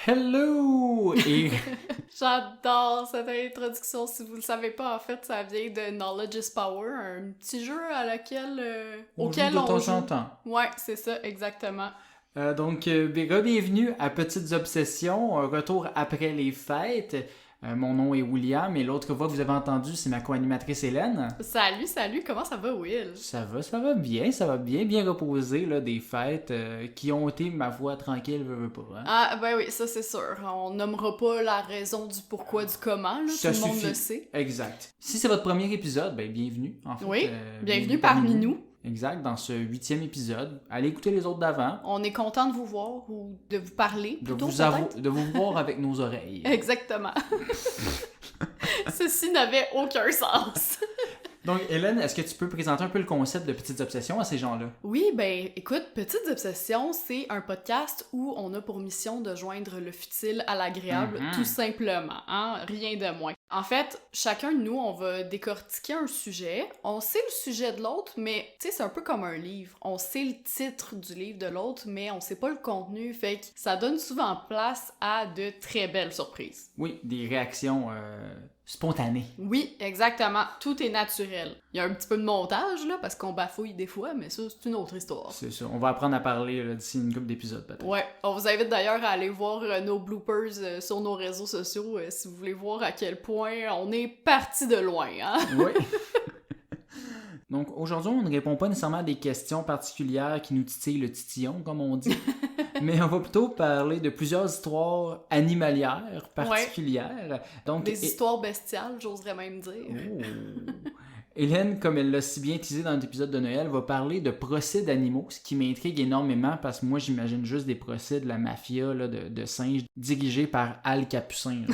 Hello! Et J'adore cette introduction. Si vous le savez pas, en fait, ça vient de Knowledge is Power, un petit jeu auquel de on temps joue. en temps. Ouais, c'est ça, exactement. Bienvenue à Petites Obsessions, un retour après les fêtes. Mon nom est William et l'autre voix que vous avez entendue, c'est ma co-animatrice Hélène. Salut, comment ça va, Will? Ça va bien reposé là, des fêtes qui ont été, ma voix tranquille, veux pas. Hein? Ah, ben oui, ça c'est sûr. On nommera pas la raison du pourquoi, du comment, là, Ça tout le monde suffit. le sait. Exact. Si c'est votre premier épisode, ben bienvenue. En fait, Oui, bienvenue parmi nous. Exact, dans ce 8e épisode. Allez écouter les autres d'avant. On est content de vous voir ou de vous parler, plutôt, De vous voir avec nos oreilles. Exactement. Ceci n'avait aucun sens. Donc, Hélène, est-ce que tu peux présenter un peu le concept de Petites Obsessions à ces gens-là? Oui, ben écoute, Petites Obsessions, c'est un podcast où on a pour mission de joindre le futile à l'agréable, tout simplement, hein? Rien de moins. En fait, chacun de nous, on va décortiquer un sujet. On sait le sujet de l'autre, mais tu sais, c'est un peu comme un livre. On sait le titre du livre de l'autre, mais on sait pas le contenu, fait que ça donne souvent place à de très belles surprises. Oui, des réactions spontanées. Oui, exactement. Tout est naturel. Il y a un petit peu de montage, là, parce qu'on bafouille des fois, mais ça, c'est une autre histoire. C'est ça. On va apprendre à parler là, d'ici une couple d'épisodes, peut-être. Ouais. On vous invite d'ailleurs à aller voir nos bloopers sur nos réseaux sociaux si vous voulez voir à quel point on est parti de loin, hein? Oui. Donc, aujourd'hui, on ne répond pas nécessairement à des questions particulières qui nous titillent le titillon, comme on dit. Mais on va plutôt parler de plusieurs histoires animalières particulières. Ouais. Donc, histoires bestiales, j'oserais même dire. Oh. Hélène, comme elle l'a si bien teasé dans notre épisode de Noël, va parler de procès d'animaux, ce qui m'intrigue énormément parce que moi, j'imagine juste des procès de la mafia là, de singes dirigés par Al Capucin.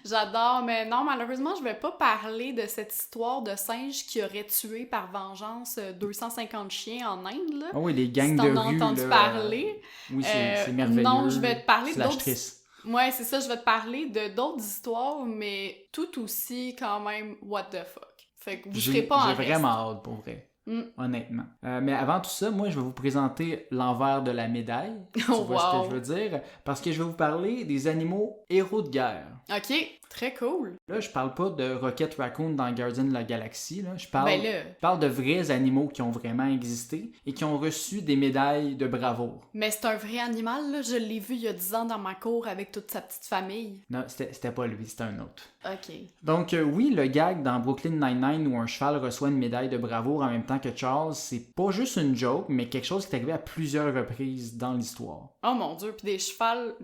J'adore, mais non, malheureusement, je vais pas parler de cette histoire de singe qui aurait tué par vengeance 250 chiens en Inde, là. Ah oui, les gangs si de rue. rue. T'en as entendu parler. Oui, c'est merveilleux. Non, je vais te parler d'autres... Triste. Ouais, c'est ça, je vais te parler de d'autres histoires, mais tout aussi, quand même, what the fuck. Fait que vous serez pas en reste. J'ai vraiment hâte, pour vrai. Honnêtement. Mais avant tout ça, moi, je vais vous présenter l'envers de la médaille. Tu vois ce que je veux dire? Parce que je vais vous parler des animaux héros de guerre. OK, très cool. Là, je parle pas de Rocket Raccoon dans Guardian de la Galaxie. Là. Je parle de vrais animaux qui ont vraiment existé et qui ont reçu des médailles de bravoure. Mais c'est un vrai animal, là. Je l'ai vu il y a 10 ans dans ma cour avec toute sa petite famille. Non, c'était pas lui, c'était un autre. OK. Donc, oui, le gag dans Brooklyn Nine-Nine où un cheval reçoit une médaille de bravoure en même temps que Charles, c'est pas juste une joke, mais quelque chose qui est arrivé à plusieurs reprises dans l'histoire. Oh mon Dieu, puis des chevals...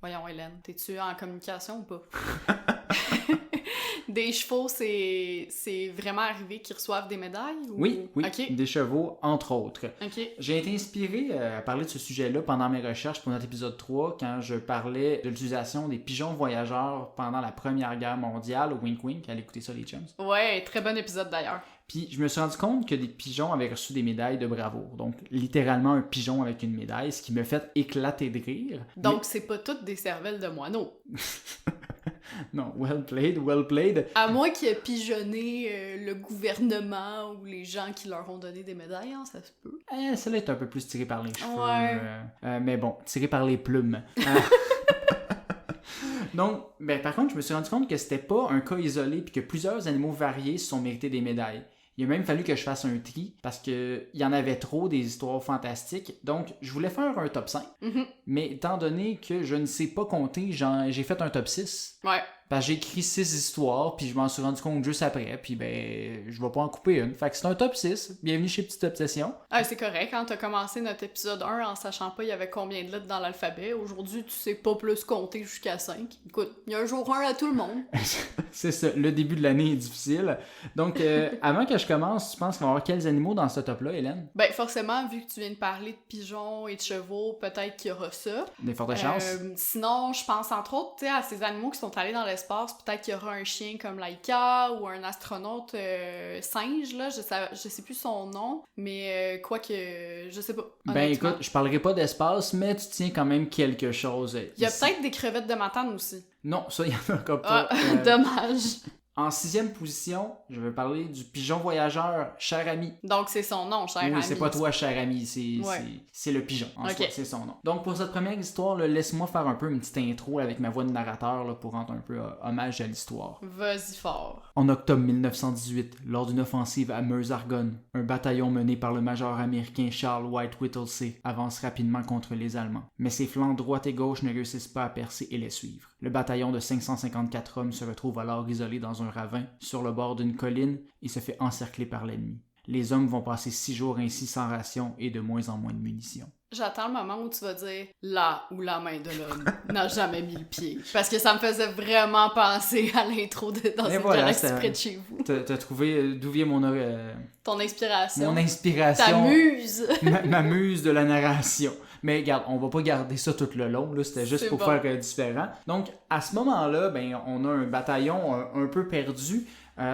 Voyons, Hélène, t'es-tu en communication ou pas? Des chevaux, c'est vraiment arrivé qu'ils reçoivent des médailles? Ou... Oui, okay. Des chevaux, entre autres. Okay. J'ai été inspiré à parler de ce sujet-là pendant mes recherches pour notre épisode 3, quand je parlais de l'utilisation des pigeons voyageurs pendant la Première Guerre mondiale, wink wink, allez écouter ça les chums. Ouais, très bon épisode d'ailleurs. Puis je me suis rendu compte que des pigeons avaient reçu des médailles de bravoure. Donc, littéralement un pigeon avec une médaille, ce qui me fait éclater de rire. Donc, c'est pas toutes des cervelles de moineaux. Non, well played. À moins qu'il ait pigeonné le gouvernement ou les gens qui leur ont donné des médailles, hein, ça se peut. Celle-là est un peu plus tirée par les cheveux. Ouais. Mais bon, tirée par les plumes. Donc, par contre, je me suis rendu compte que c'était pas un cas isolé puis que plusieurs animaux variés se sont mérités des médailles. Il a même fallu que je fasse un tri parce qu'il y en avait trop des histoires fantastiques. Donc, je voulais faire un top 5. Mais étant donné que je ne sais pas compter, j'ai fait un top 6. Ouais. Parce que j'ai écrit 6 histoires, puis je m'en suis rendu compte juste après, puis je vais pas en couper une. Fait que c'est un top 6. Bienvenue chez Petite Obsession. Ah, c'est correct, quand t'as commencé notre épisode 1 en sachant pas il y avait combien de lettres dans l'alphabet. Aujourd'hui, tu sais pas plus compter jusqu'à 5. Écoute, il y a un jour 1 à tout le monde. C'est ça, le début de l'année est difficile. Donc, avant que je commence, tu penses qu'on va avoir quels animaux dans ce top-là, Hélène? Ben, forcément, vu que tu viens de parler de pigeons et de chevaux, peut-être qu'il y aura ça. Des fortes chances. Sinon, je pense entre autres, tu sais, à ces animaux qui sont allés dans l'espace, peut-être qu'il y aura un chien comme Laika ou un astronaute singe, là, je sais plus son nom, mais quoi que, je sais pas. Ben écoute, je parlerai pas d'espace, mais tu tiens quand même quelque chose. Il y a peut-être des crevettes de Matane aussi. Non, ça, il y en a pas. Dommage. En 6e position, je vais parler du pigeon voyageur, cher ami. Donc, c'est son nom, cher ami. Oui, c'est pas toi, cher ami, Ouais. c'est le pigeon, en Ok. soi, c'est son nom. Donc, pour cette première histoire, là, laisse-moi faire un peu une petite intro avec ma voix de narrateur là, pour rendre un peu hommage à l'histoire. Vas-y fort. En octobre 1918, lors d'une offensive à Meuse-Argonne, un bataillon mené par le major américain Charles White Whittlesey avance rapidement contre les Allemands. Mais ses flancs droite et gauche ne réussissent pas à percer et les suivre. Le bataillon de 554 hommes se retrouve alors isolé dans un ravin, sur le bord d'une colline, et se fait encercler par l'ennemi. Les hommes vont passer 6 jours ainsi sans ration et de moins en moins de munitions. J'attends le moment où tu vas dire « là où la main de l'homme n'a jamais mis le pied ». Parce que ça me faisait vraiment penser à l'intro de Dans une galaxie près de chez vous. T'as trouvé d'où vient Ton inspiration. mon inspiration. Ta muse. ma muse de la narration. Mais regarde, on va pas garder ça tout le long, là, c'était juste C'est pour bon. faire différent. Donc, à ce moment-là, ben, on a un bataillon un peu perdu.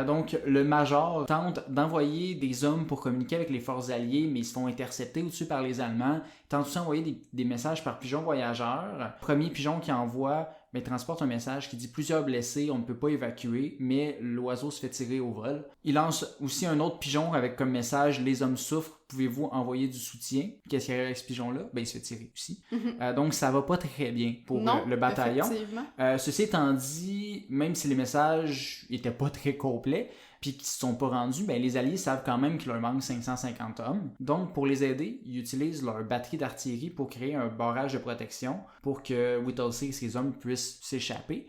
Donc, le major tente d'envoyer des hommes pour communiquer avec les forces alliées, mais ils se font intercepter au-dessus par les Allemands. Il tente aussi d'envoyer des messages par pigeon voyageur. Premier pigeon qui envoie, mais transporte un message qui dit plusieurs blessés, on ne peut pas évacuer, mais l'oiseau se fait tirer au vol. Il lance aussi un autre pigeon avec comme message les hommes souffrent, pouvez-vous envoyer du soutien? Qu'est-ce qu'il y a avec ce pigeon-là? Ben, il se fait tirer aussi. Donc, ça va pas très bien pour Non, le bataillon. effectivement. Ceci étant dit, même si les messages étaient pas très complets, puis qu'ils se sont pas rendus, ben les Alliés savent quand même qu'il leur manque 550 hommes. Donc, pour les aider, ils utilisent leur batterie d'artillerie pour créer un barrage de protection pour que Whittlesey et ses hommes puissent s'échapper.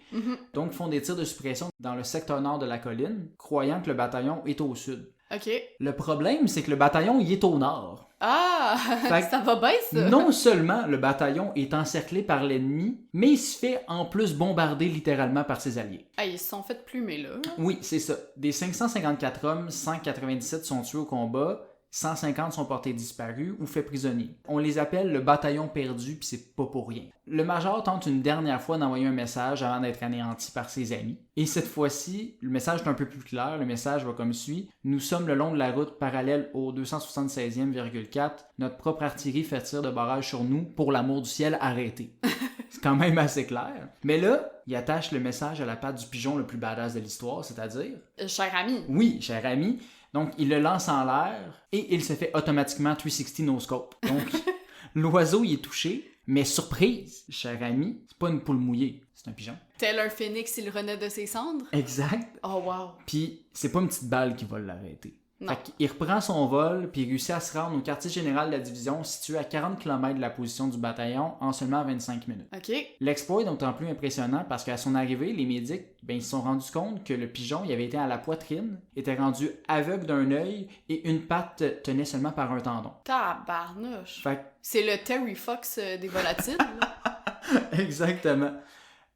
Donc, ils font des tirs de suppression dans le secteur nord de la colline, croyant que le bataillon est au sud. OK. Le problème, c'est que le bataillon, il est au nord. Ah! Fait que Ça va bien, ça? non seulement le bataillon est encerclé par l'ennemi, mais il se fait en plus bombarder littéralement par ses alliés. Ah, ils se sont fait plumer, là. Oui, c'est ça. Des 554 hommes, 197 sont tués au combat, 150 sont portés disparus ou faits prisonniers. On les appelle le bataillon perdu, puis c'est pas pour rien. Le major tente une dernière fois d'envoyer un message avant d'être anéanti par ses amis. Et cette fois-ci, le message est un peu plus clair. Le message va comme suit. Nous sommes le long de la route parallèle au 276e,4. Notre propre artillerie fait tir de barrage sur nous. Pour l'amour du ciel, arrêtez. C'est quand même assez clair. Mais là, il attache le message à la patte du pigeon le plus badass de l'histoire, c'est-à-dire... Cher ami. Oui, cher ami. Donc, il le lance en l'air et il se fait automatiquement 360 no scope. Donc, l'oiseau, il est touché, mais surprise, cher ami, c'est pas une poule mouillée, c'est un pigeon. Tel un phénix, il renaît de ses cendres. Exact. Oh, wow. Puis, c'est pas une petite balle qui va l'arrêter. Non. Fait qu'il reprend son vol, puis il réussit à se rendre au quartier général de la division, situé à 40 km de la position du bataillon, en seulement 25 minutes. OK. L'exploit est d'autant plus impressionnant parce qu'à son arrivée, les médics ils se sont rendus compte que le pigeon il avait été à la poitrine, était rendu aveugle d'un œil et une patte tenait seulement par un tendon. Tabarnouche. Fait C'est le Terry Fox des volatiles, là. exactement.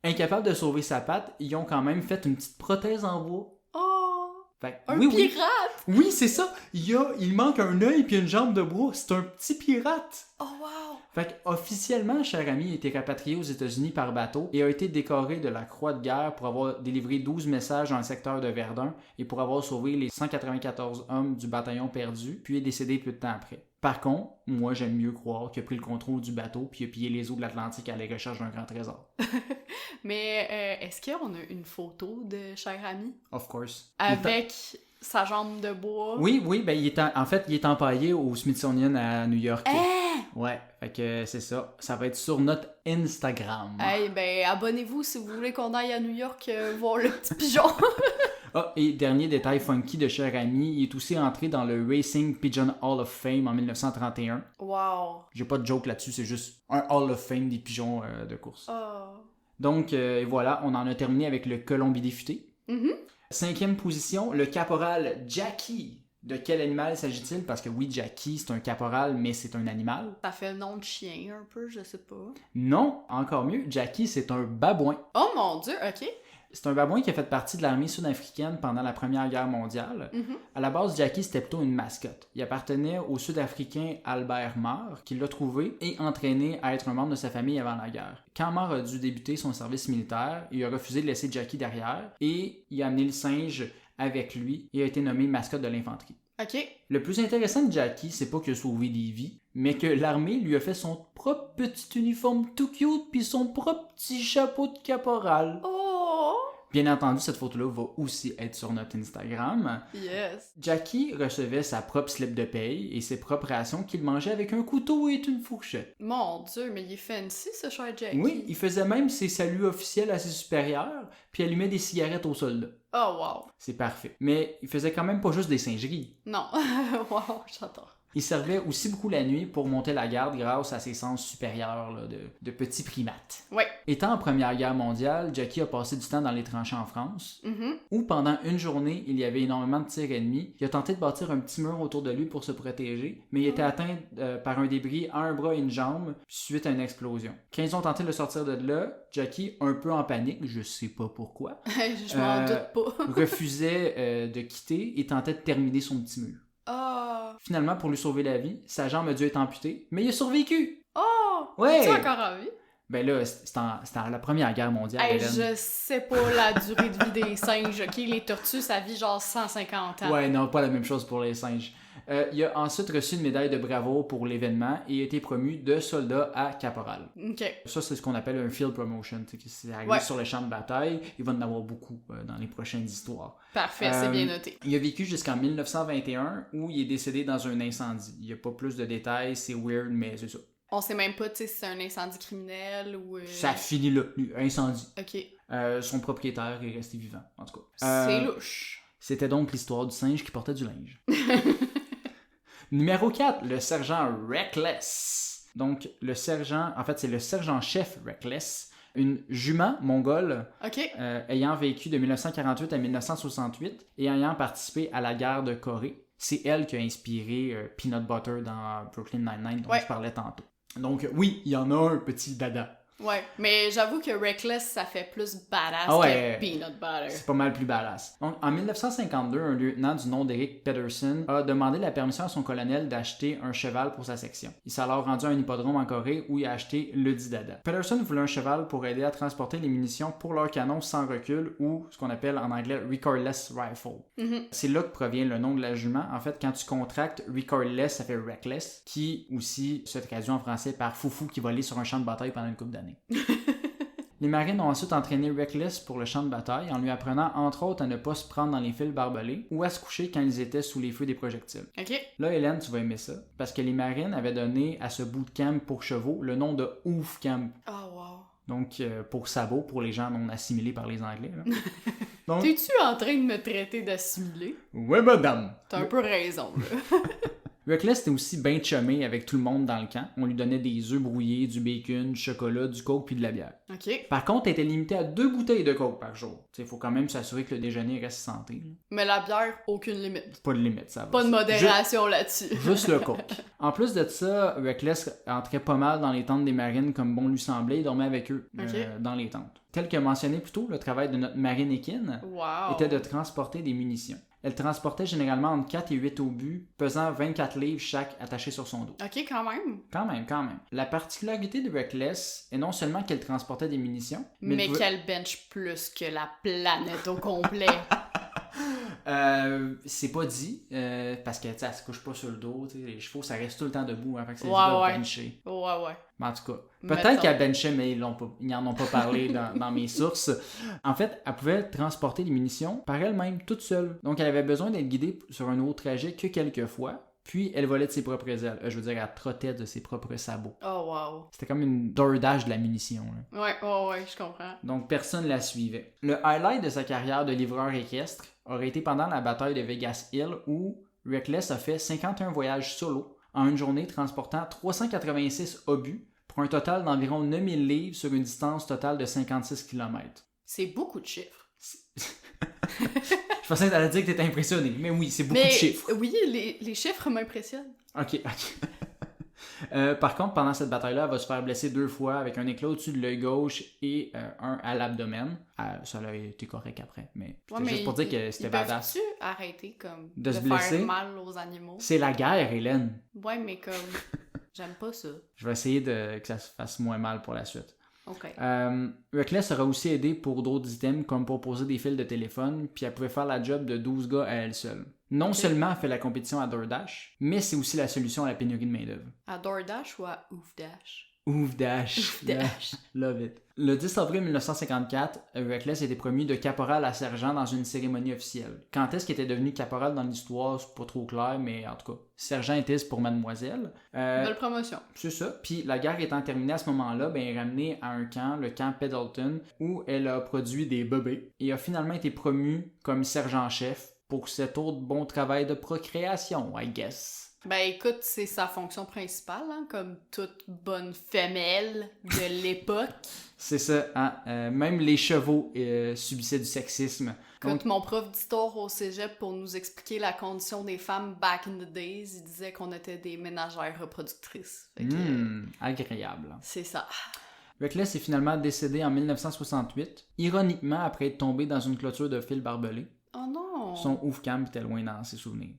Incapable de sauver sa patte, ils ont quand même fait une petite prothèse en bois. Oh! Fait Un oui, pirate! oui, c'est ça. Il manque un œil puis une jambe de bois. C'est un petit pirate. Oh, wow! Fait officiellement, cher ami a été rapatrié aux États-Unis par bateau et a été décoré de la Croix de guerre pour avoir délivré 12 messages dans le secteur de Verdun et pour avoir sauvé les 194 hommes du bataillon perdu, puis est décédé peu de temps après. Par contre, moi j'aime mieux croire qu'il a pris le contrôle du bateau puis il a pillé les eaux de l'Atlantique à la recherche d'un grand trésor. Mais est-ce qu'on a une photo de cher ami? Of course. Avec sa jambe de bois? Oui, ben il est empaillé au Smithsonian à New York. Hein? Ouais, fait que c'est ça. Ça va être sur notre Instagram. Hey, ben abonnez-vous si vous voulez qu'on aille à New York voir le petit pigeon. Ah, et dernier détail funky de cher ami, il est aussi entré dans le Racing Pigeon Hall of Fame en 1931. Wow. J'ai pas de joke là-dessus, c'est juste un Hall of Fame des pigeons de course. Oh. Donc voilà, on en a terminé avec le Colombier futé. Mm-hmm. 5e position, le caporal Jackie. De quel animal s'agit-il? Parce que oui, Jackie, c'est un caporal, mais c'est un animal. Ça fait le nom de chien un peu, je sais pas. Non, encore mieux, Jackie, c'est un babouin. Oh mon Dieu, ok. C'est un babouin qui a fait partie de l'armée sud-africaine pendant la Première Guerre mondiale. À la base, Jackie, c'était plutôt une mascotte. Il appartenait au Sud-Africain Albert Marr, qui l'a trouvé et entraîné à être un membre de sa famille avant la guerre. Quand Marr a dû débuter son service militaire, il a refusé de laisser Jackie derrière et il a amené le singe avec lui et a été nommé mascotte de l'infanterie. Ok. Le plus intéressant de Jackie, c'est pas qu'il a sauvé des vies, mais que l'armée lui a fait son propre petit uniforme tout cute puis son propre petit chapeau de caporal. Oh! Bien entendu, cette photo-là va aussi être sur notre Instagram. Yes. Jackie recevait sa propre slip de paye et ses propres rations qu'il mangeait avec un couteau et une fourchette. Mon Dieu, mais il est fancy, ce cher Jackie. Oui, il faisait même ses saluts officiels à ses supérieurs, puis allumait des cigarettes aux soldats. Oh, wow. C'est parfait. Mais il faisait quand même pas juste des singeries. Non. Wow, j'adore. Il servait aussi beaucoup la nuit pour monter la garde grâce à ses sens supérieurs là, de petits primates. Ouais. Étant en Première Guerre mondiale, Jackie a passé du temps dans les tranchées en France, où pendant une journée, il y avait énormément de tirs ennemis. Il a tenté de bâtir un petit mur autour de lui pour se protéger, mais il était atteint par un débris à un bras et une jambe suite à une explosion. Quand ils ont tenté de le sortir de là, Jackie, un peu en panique, je sais pas pourquoi, Je m'en doute pas. refusait de quitter et tentait de terminer son petit mur. Oh! Finalement, pour lui sauver la vie, sa jambe a dû être amputée, mais il a survécu! Oh! Ouais! Es-tu encore en vie? Ben là, c'était en la Première Guerre mondiale, Hey, Hélène. je sais pas la durée de vie des singes, ok? Les tortues, ça vit genre 150 ans. Ouais, non, pas la même chose pour les singes. Il a ensuite reçu une médaille de bravoure pour l'événement et a été promu de soldat à caporal. Ok. Ça, c'est ce qu'on appelle un field promotion. C'est arrivé sur le champ de bataille. Il va en avoir beaucoup dans les prochaines histoires. Parfait, c'est bien noté. Il a vécu jusqu'en 1921 où il est décédé dans un incendie. Il n'y a pas plus de détails, c'est weird, mais c'est ça. On sait même pas, tu sais, si c'est un incendie criminel ou... Ça finit là, incendie. Ok. Son propriétaire est resté vivant, en tout cas. C'est louche. C'était donc l'histoire du singe qui portait du linge. Numéro 4, le sergent Reckless. Donc, le sergent, en fait, c'est le sergent-chef Reckless, une jument mongole ayant vécu de 1948 à 1968 et ayant participé à la guerre de Corée. C'est elle qui a inspiré Peanut Butter dans Brooklyn Nine-Nine dont je parlais tantôt. Donc, oui, il y en a un petit dada. Ouais, mais j'avoue que Reckless, ça fait plus badass que Peanut Butter. C'est pas mal plus badass. Donc, en 1952, un lieutenant du nom d'Eric Pedersen a demandé la permission à son colonel d'acheter un cheval pour sa section. Il s'est alors rendu à un hippodrome en Corée où il a acheté le dit dada. Pedersen voulait un cheval pour aider à transporter les munitions pour leur canon sans recul ou ce qu'on appelle en anglais Recordless Rifle. C'est là que provient le nom de la jument. En fait, quand tu contractes Recordless, ça fait Reckless, qui aussi se traduit en français par foufou qui volait sur un champ de bataille pendant une couple d'années. Les marines ont ensuite entraîné Reckless pour le champ de bataille en lui apprenant entre autres à ne pas se prendre dans les fils barbelés ou à se coucher quand ils étaient sous les feux des projectiles. Là, Hélène, tu vas aimer ça, parce que les marines avaient donné à ce bootcamp pour chevaux le nom de Oof Camp. Oh wow. Donc, pour sabot, pour les gens non assimilés par les Anglais. Donc... T'es-tu en train de me traiter d'assimilé? Ouais, madame! T'as un peu raison, là. Reckless était aussi bien chumé avec tout le monde dans le camp. On lui donnait des œufs brouillés, du bacon, du chocolat, du coke puis de la bière. Par contre, elle était limitée à 2 bouteilles de coke par jour. Il faut quand même s'assurer que le déjeuner reste santé. Mais la bière, aucune limite. Pas de limite, ça va. Pas de modération là-dessus. Juste le coke. En plus de ça, Reckless entrait pas mal dans les tentes des marines comme bon lui semblait. Il dormait avec eux dans les tentes. Tel que mentionné plus tôt, le travail de notre marine équine était de transporter des munitions. Elle transportait généralement entre 4 et 8 obus, pesant 24 livres chaque attachés sur son dos. Ok, quand même. Quand même. La particularité de Reckless est non seulement qu'elle transportait des munitions, mais qu'elle bench plus que la planète au complet. C'est pas dit, parce que elle se couche pas sur le dos, les chevaux ça reste tout le temps debout, fait que c'est bencher. Ouais. Mais en tout cas, peut-être qu'elle benchait, mais ils n'en ont pas parlé dans mes sources. En fait, elle pouvait transporter les munitions par elle-même, toute seule. Donc elle avait besoin d'être guidée sur un autre trajet que quelques fois. Puis, elle volait de ses propres ailes. Je veux dire, elle trottait de ses propres sabots. Oh, wow. C'était comme une DoorDash de la munition. Là. Ouais, je comprends. Donc, personne la suivait. Le highlight de sa carrière de livreur équestre aurait été pendant la bataille de Vegas Hill où Reckless a fait 51 voyages solo en une journée transportant 386 obus pour un total d'environ 9000 livres sur une distance totale de 56 km. C'est beaucoup de chiffres. Je pensais que t'allais dire que t'étais impressionné, mais oui, c'est beaucoup de chiffres. Oui, les chiffres m'impressionnent. Ok. Par contre, pendant cette bataille-là, elle va se faire blesser 2 fois avec un éclat au-dessus de l'œil gauche et un à l'abdomen. Ça a été correct après, mais c'était juste pour dire que c'était badass. Peuvent-tu arrêter de se blesser? Faire mal aux animaux? C'est la guerre, Hélène. Ouais, mais j'aime pas ça. Je vais essayer que ça se fasse moins mal pour la suite. Okay. Reckless aura aussi aidé pour d'autres items comme pour poser des fils de téléphone, puis elle pouvait faire la job de 12 gars à elle seule. Non seulement elle fait la compétition à DoorDash, mais c'est aussi la solution à la pénurie de main-d'œuvre. À DoorDash ou à OofDash? Ouf dash. Ouf dash. Love it. Le 10 avril 1954, Reckless était promu de caporal à sergent dans une cérémonie officielle. Quand est-ce qu'il était devenu caporal dans l'histoire, c'est pas trop clair, mais en tout cas, sergent était pour mademoiselle. Belle promotion. C'est ça. Puis la guerre étant terminée à ce moment-là, elle est ramenée à un camp, le camp Pendleton, où elle a produit des bébés et a finalement été promue comme sergent-chef pour cet autre bon travail de procréation, I guess. Ben écoute, c'est sa fonction principale, hein, comme toute bonne femelle de l'époque. C'est ça, hein? Même les chevaux subissaient du sexisme. Écoute, mon prof d'histoire au cégep, pour nous expliquer la condition des femmes back in the days, il disait qu'on était des ménagères reproductrices. Fait que, agréable. C'est ça. Reckless est finalement décédé en 1968, ironiquement après être tombé dans une clôture de fil barbelé. Oh non! Son ouf camp était loin dans ses souvenirs.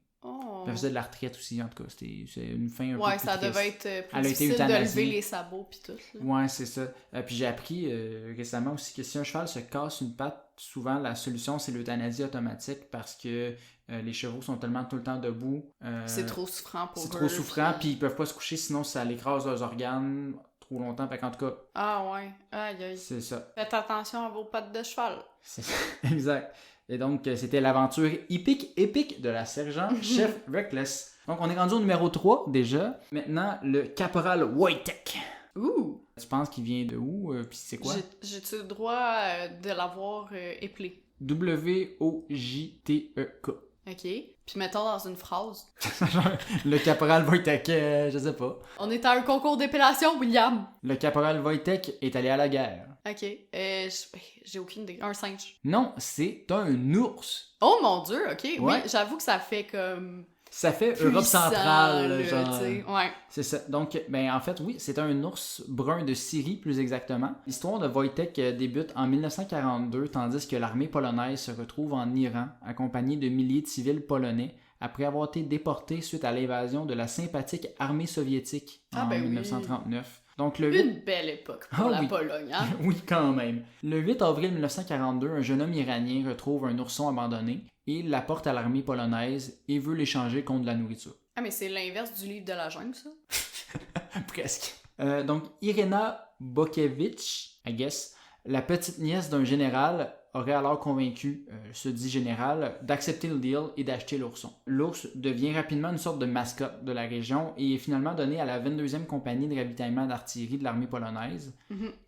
Elle faisait de la retraite aussi, en tout cas. C'est une fin un peu plus triste. Ouais, ça devait être plus Elle a été difficile de euthanasiée. lever les sabots pis tout. Là. Ouais, c'est ça. Puis j'ai appris récemment aussi que si un cheval se casse une patte, souvent la solution c'est l'euthanasie automatique parce que les chevaux sont tellement tout le temps debout. C'est trop souffrant pour eux. C'est trop souffrant, puis ils peuvent pas se coucher sinon ça l'écrase leurs organes trop longtemps. Fait qu'en tout cas... Ah ouais, aïe aïe. C'est ça. Faites attention à vos pattes de cheval. C'est ça, exact. Et donc, c'était l'aventure épique de la sergent-chef Reckless. Donc, on est rendu au numéro 3, déjà. Maintenant, le caporal Wojtek. Ouh! Tu penses qu'il vient de où? Puis c'est quoi? J'ai-tu le droit de l'avoir éplé? W-O-J-T-E-K. OK. Puis mettons dans une phrase. Le caporal Wojtek, je sais pas. On est à un concours d'épellation, William! Le caporal Wojtek est allé à la guerre. OK. J'ai aucune idée. Un singe. Non, c'est un ours. Oh mon Dieu, OK. Ouais. Oui, j'avoue que ça fait comme... Ça fait puissant, Europe centrale, là, genre. t'sais. Ouais. C'est ça. Donc, ben en fait, oui, c'est un ours brun de Syrie, plus exactement. L'histoire de Wojtek débute en 1942, tandis que l'armée polonaise se retrouve en Iran, accompagnée de milliers de civils polonais, après avoir été déportés suite à l'invasion de la sympathique armée soviétique en 1939. Donc, Une belle époque pour la oui. Pologne, hein? Oui, quand même. Le 8 avril 1942, un jeune homme iranien retrouve un ourson abandonné et l'apporte à l'armée polonaise et veut l'échanger contre de la nourriture. Ah, mais c'est l'inverse du livre de la jungle, ça? Presque. Donc, Irena Bokevich, I guess, la petite nièce d'un général, aurait alors convaincu ce dit général d'accepter le deal et d'acheter l'ourson. L'ours devient rapidement une sorte de mascotte de la région et est finalement donné à la 22e compagnie de ravitaillement d'artillerie de l'armée polonaise,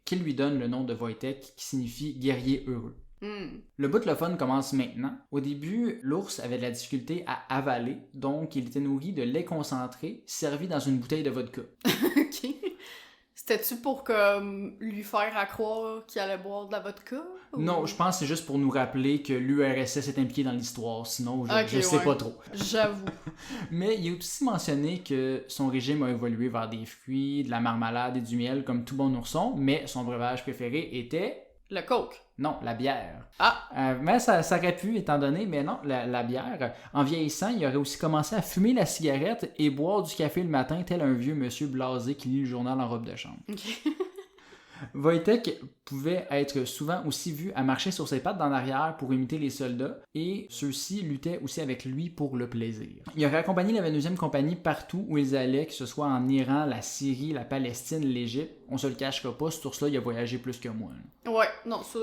qui lui donne le nom de Wojtek, qui signifie guerrier heureux. Le bout de le fun commence maintenant. Au début, l'ours avait de la difficulté à avaler, donc il était nourri de lait concentré, servi dans une bouteille de vodka. OK. C'était-tu pour comme lui faire à croire qu'il allait boire de la vodka? Ou... Non, je pense que c'est juste pour nous rappeler que l'URSS est impliqué dans l'histoire, sinon je sais pas trop. J'avoue. Mais il est aussi mentionné que son régime a évolué vers des fruits, de la marmelade et du miel comme tout bon ourson, mais son breuvage préféré était... Le coke. Non, la bière. Ah! Mais ça aurait pu, étant donné, mais non, la bière. En vieillissant, il aurait aussi commencé à fumer la cigarette et boire du café le matin, tel un vieux monsieur blasé qui lit le journal en robe de chambre. OK. Wojtek pouvait être souvent aussi vu à marcher sur ses pattes dans l'arrière pour imiter les soldats, et ceux-ci luttaient aussi avec lui pour le plaisir. Il aurait accompagné la 22e compagnie partout où ils allaient, que ce soit en Iran, la Syrie, la Palestine, l'Égypte. On se le cachera pas, cet ours-là, il a voyagé plus que moi. Là. Ouais, non, ça...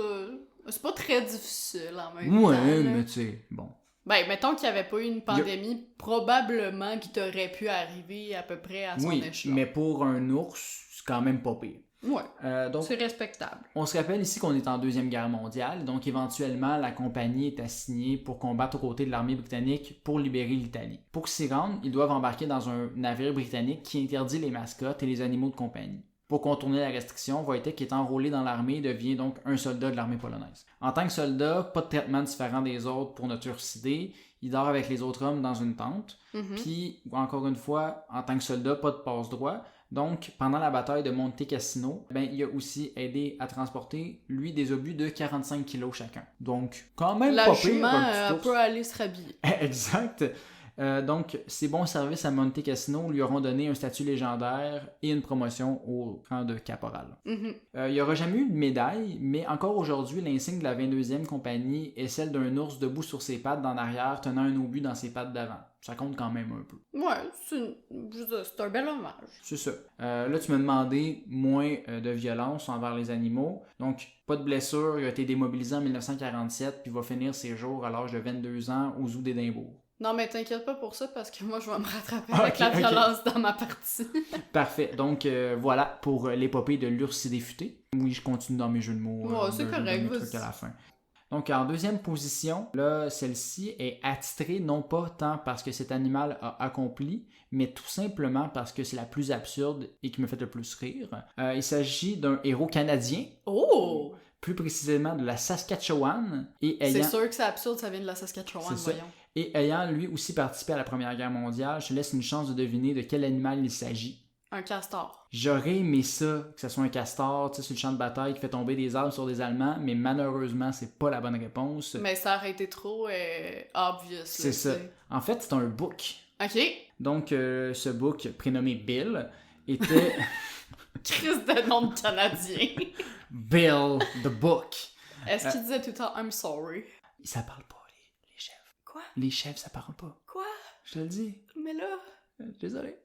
C'est pas très difficile en même temps. Ouais, là. mais tu sais, bon. Ben, mettons qu'il n'y avait pas eu une pandémie, probablement qu'il t'aurait pu arriver à peu près à son échelon. Mais pour un ours, c'est quand même pas pire. Ouais, donc, c'est respectable. On se rappelle ici qu'on est en Deuxième Guerre mondiale, donc éventuellement la compagnie est assignée pour combattre aux côtés de l'armée britannique pour libérer l'Italie. Pour s'y rendre, ils doivent embarquer dans un navire britannique qui interdit les mascottes et les animaux de compagnie. Pour contourner la restriction, Wojtek est enrôlé dans l'armée et devient donc un soldat de l'armée polonaise. En tant que soldat, pas de traitement différent des autres pour ne turcider, il dort avec les autres hommes dans une tente, puis encore une fois, en tant que soldat, pas de passe-droit. Donc, pendant la bataille de Monte Cassino, il a aussi aidé à transporter, lui, des obus de 45 kilos chacun. Donc, quand même pas pire. La jument peut aller se rhabiller. Exact. Donc, ses bons services à Monte Cassino lui auront donné un statut légendaire et une promotion au rang de caporal. Il n'y aura jamais eu de médaille, mais encore aujourd'hui, l'insigne de la 22e compagnie est celle d'un ours debout sur ses pattes d'en arrière, tenant un obus dans ses pattes d'avant. ça compte quand même un peu. Ouais, je veux dire, c'est un bel hommage. C'est ça. Là, tu m'as demandé moins de violence envers les animaux. Donc, pas de blessure. Il a été démobilisé en 1947 puis va finir ses jours à l'âge de 22 ans au zoo d'Édimbourg. Non, mais t'inquiète pas pour ça, parce que moi, je vais me rattraper Ah, avec ok, la ok. violence dans ma partie. Parfait. Donc, voilà pour l'épopée de l'Ursidé futé. Oui, je continue dans mes jeux de mots. Ouais, c'est je vais correct, donner le vas-y. truc à la fin. Donc, en deuxième position, là, celle-ci est attitrée non pas tant parce que cet animal a accompli, mais tout simplement parce que c'est la plus absurde et qui me fait le plus rire. Il s'agit d'un héros canadien, Oh! plus précisément de la Saskatchewan, et C'est ayant, sûr que c'est absurde, ça vient de la Saskatchewan, C'est ça. voyons. et ayant lui aussi participé à la Première Guerre mondiale. Je te laisse une chance de deviner de quel animal il s'agit. Un castor. J'aurais aimé ça, que ce soit un castor, tu sais, sur le champ de bataille qui fait tomber des arbres sur des Allemands, mais malheureusement, c'est pas la bonne réponse. Mais ça aurait été trop obvious. C'est ça. En fait, c'est un bouc. OK. Donc, ce bouc, prénommé Bill, était Crise de nom de Canadien. Bill the Book. Est-ce qu'il disait tout le temps « I'm sorry Ça parle pas, les chèvres. » Quoi? Les chèvres, ça parle pas. Quoi? Je te le dis. Mais là... Désolé.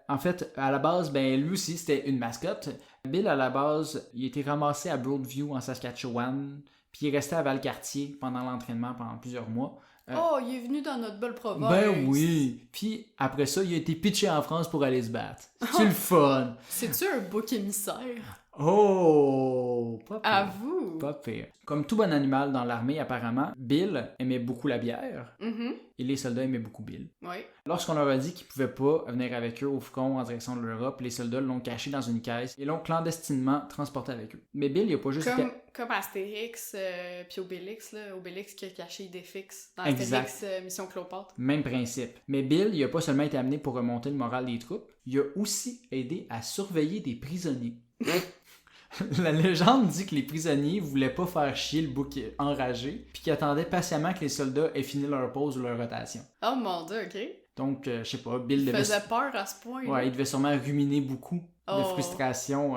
En fait, à la base, ben lui aussi, c'était une mascotte. Bill, à la base, il a été ramassé à Broadview, en Saskatchewan, puis il est resté à Valcartier pendant l'entraînement pendant plusieurs mois. Oh, il est venu dans notre belle province. Ben oui! Puis après ça, il a été pitché en France pour aller se battre. C'est le fun! C'est-tu un bouc émissaire? Oh! Pas pire. Avoue! Pas pire. Comme tout bon animal dans l'armée, apparemment, Bill aimait beaucoup la bière et les soldats aimaient beaucoup Bill. Oui. Lorsqu'on leur a dit qu'ils pouvaient pas venir avec eux au front en direction de l'Europe, les soldats l'ont caché dans une caisse et l'ont clandestinement transporté avec eux. Mais Bill, il a pas juste... Comme Astérix puis Obélix, là. Obélix qui a caché des fixes dans Exact. Astérix Mission Cléopâtre. Même principe. Mais Bill, il a pas seulement été amené pour remonter le moral des troupes, il a aussi aidé à surveiller des prisonniers. La légende dit que les prisonniers voulaient pas faire chier le bouc enragé, puis qu'ils attendaient patiemment que les soldats aient fini leur pause ou leur rotation. Oh mon dieu, ok. Donc, je sais pas, Bill Il devait... faisait peur à ce point. là. Ouais, il devait sûrement ruminer beaucoup de Oh. frustration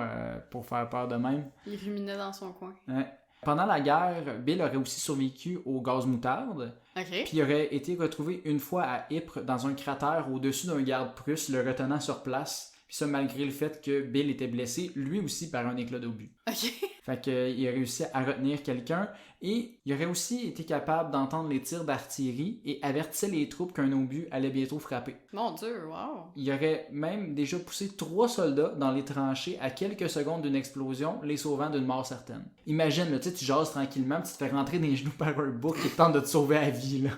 pour faire peur de même. Il ruminait dans son coin. Ouais. Pendant la guerre, Bill aurait aussi survécu au gaz moutarde, Ok. puis il aurait été retrouvé une fois à Ypres dans un cratère au-dessus d'un garde prusse, le retenant sur place. Puis ça, malgré le fait que Bill était blessé, lui aussi, par un éclat d'obus. Ok. Fait qu'il a réussi à retenir quelqu'un et il aurait aussi été capable d'entendre les tirs d'artillerie et avertissait les troupes qu'un obus allait bientôt frapper. Mon dieu, wow. Il aurait même déjà poussé 3 soldats dans les tranchées à quelques secondes d'une explosion, les sauvant d'une mort certaine. Imagine, là, tu sais, tu jases tranquillement puis tu te fais rentrer dans les genoux par un bouc qui tente de te sauver la vie, là.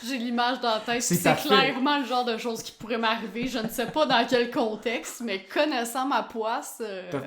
J'ai l'image dans la tête. C'est C'est parfait. clairement le genre de choses qui pourrait m'arriver. Je ne sais pas dans quel contexte, mais connaissant ma poisse...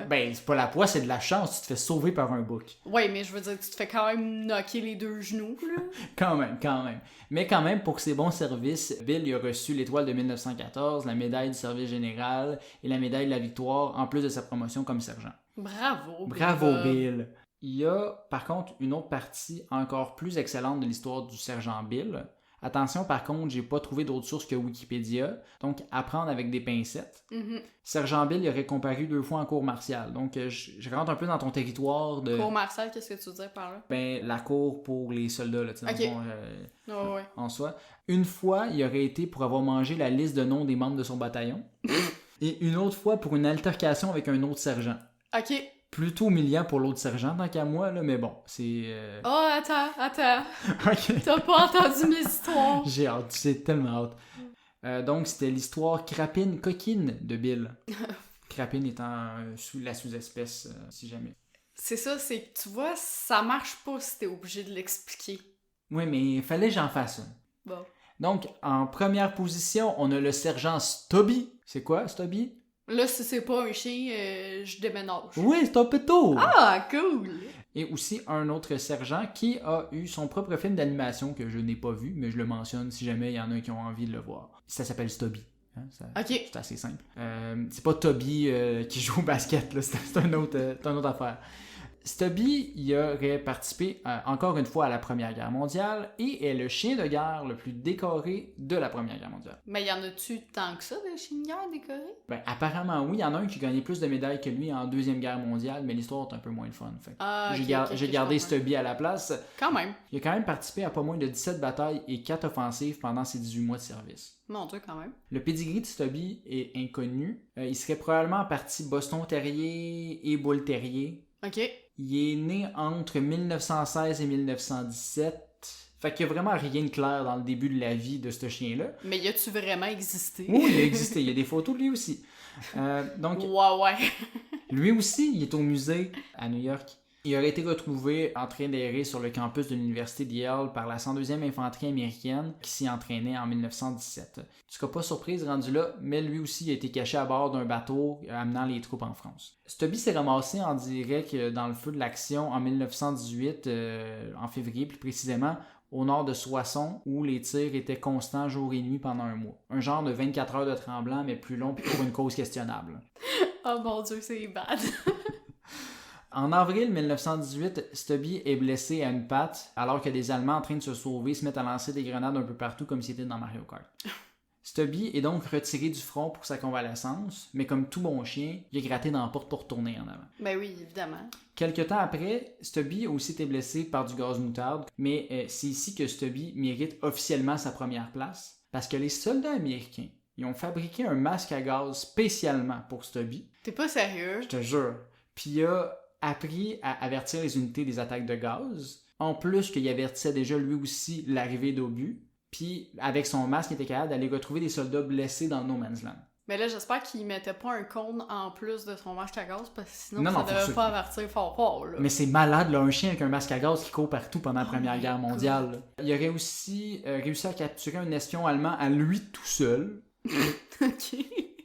Ben, c'est pas la poisse, c'est de la chance, tu te fais sauver par un bouc. Ouais, mais je veux dire, tu te fais quand même knocker les 2 genoux, là. Quand même. Mais quand même, pour ses bons services, Bill il a reçu l'étoile de 1914, la médaille du service général et la médaille de la victoire, en plus de sa promotion comme sergent. Bravo, Bravo, Bill! Il y a, par contre, une autre partie encore plus excellente de l'histoire du sergent Bill. Attention, par contre, j'ai pas trouvé d'autres sources que Wikipédia, donc à prendre avec des pincettes. Sergent Bill il aurait comparu 2 fois en cour martiale, donc je rentre un peu dans ton territoire de... Cour martiale, qu'est-ce que tu veux dire par là? Ben, la cour pour les soldats, là, tu sais, dans Ok. le fond, Ouais. en soi. Une fois, il aurait été pour avoir mangé la liste de noms des membres de son bataillon, et une autre fois pour une altercation avec un autre sergent. Ok. Plutôt humiliant pour l'autre sergent, tant qu'à moi, là, mais bon, c'est... Oh, attends. Ok. T'as pas entendu mes histoires? J'ai hâte, j'ai tellement hâte. Donc, c'était l'histoire crapine-coquine de Bill. Crapine étant la sous-espèce, si jamais. C'est ça, c'est que tu vois, ça marche pas si t'es obligé de l'expliquer. Oui, mais il fallait que j'en fasse une. Bon. Donc, en première position, on a le sergent Stubby. C'est quoi, Stubby? Là, si c'est pas un chien, je déménage. Oui, c'est un péto! Ah, cool! Et aussi un autre sergent qui a eu son propre film d'animation que je n'ai pas vu, mais je le mentionne si jamais il y en a qui ont envie de le voir. Ça s'appelle Stubby. Hein, Ok. C'est assez simple. C'est pas Toby qui joue au basket, là, c'est une autre affaire. Stubby, il aurait participé encore une fois à la Première Guerre mondiale et est le chien de guerre le plus décoré de la Première Guerre mondiale. Mais y en a-tu tant que ça, des chiens de guerre décorés? Ben, apparemment, oui. Il y en a un qui gagnait plus de médailles que lui en Deuxième Guerre mondiale, mais l'histoire est un peu moins le fun. Fait. J'ai gardé Stubby à la place. Quand même. Il a quand même participé à pas moins de 17 batailles et 4 offensives pendant ses 18 mois de service. Mon Dieu, quand même. Le pedigree de Stubby est inconnu. Il serait probablement parti Boston Terrier et Bull Terrier. OK. Il est né entre 1916 et 1917. Fait qu'il n'y a vraiment rien de clair dans le début de la vie de ce chien-là. Mais y a-tu vraiment existé? Oui, il a existé. Il y a des photos de lui aussi. Donc, ouais. Lui aussi, il est au musée à New York. Il aurait été retrouvé en train d'errer sur le campus de l'université de Yale par la 102e infanterie américaine qui s'y entraînait en 1917. Tu seras pas surprise rendu là, mais lui aussi a été caché à bord d'un bateau amenant les troupes en France. Stubby s'est ramassé en direct dans le feu de l'action en 1918, en février plus précisément, au nord de Soissons, où les tirs étaient constants jour et nuit pendant un mois. Un genre de 24 heures de tremblement, mais plus long puis pour une cause questionnable. Oh mon Dieu, c'est bad. En avril 1918, Stubby est blessé à une patte, alors que des Allemands en train de se sauver se mettent à lancer des grenades un peu partout comme s'ils étaient dans Mario Kart. Stubby est donc retiré du front pour sa convalescence, mais comme tout bon chien, il est gratté dans la porte pour retourner en avant. Ben oui, évidemment. Quelque temps après, Stubby a aussi été blessé par du gaz moutarde, mais c'est ici que Stubby mérite officiellement sa première place, parce que les soldats américains, ils ont fabriqué un masque à gaz spécialement pour Stubby. T'es pas sérieux? Je te jure. Puis il a appris à avertir les unités des attaques de gaz, en plus qu'il avertissait déjà lui aussi l'arrivée d'obus, puis avec son masque, il était capable d'aller retrouver des soldats blessés dans No Man's Land. Mais là, j'espère qu'il mettait pas un cône en plus de son masque à gaz, parce que sinon, Non, ça devait pas avertir fort, là. Mais c'est malade, là, un chien avec un masque à gaz qui court partout pendant la Première Guerre mondiale. Là. Il aurait aussi réussi à capturer un espion allemand à lui tout seul. OK.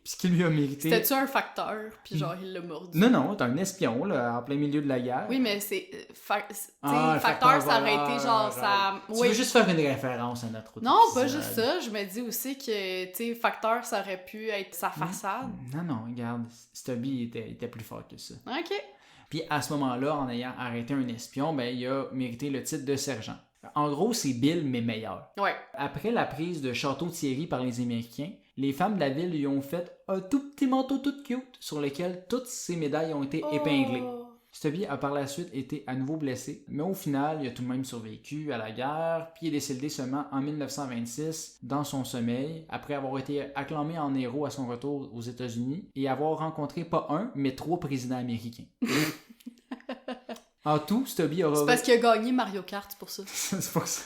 Ce qui lui a mérité... C'était-tu un facteur, puis genre, il l'a mordu? Non, t'es un espion, là, en plein milieu de la guerre. Oui, mais c'est... facteur, ça aurait été genre... ça... Tu veux juste faire une référence à notre autre Non, épisode. pas juste ça. Je me dis aussi que, tu sais, facteur, ça aurait pu être sa façade. Non, regarde, Stubby était plus fort que ça. OK. Puis à ce moment-là, en ayant arrêté un espion, ben il a mérité le titre de sergent. En gros, c'est Bill, mais meilleur. Ouais. Après la prise de Château-Thierry par les Américains, les femmes de la ville lui ont fait un tout petit manteau tout cute sur lequel toutes ses médailles ont été épinglées. Stubby a par la suite été à nouveau blessé, mais au final, il a tout de même survécu à la guerre, puis il est décédé seulement en 1926 dans son sommeil, après avoir été acclamé en héros à son retour aux États-Unis et avoir rencontré pas un, mais 3 présidents américains. En tout, Stubby aura... C'est parce qu'il a gagné Mario Kart, c'est pour ça. C'est pour ça.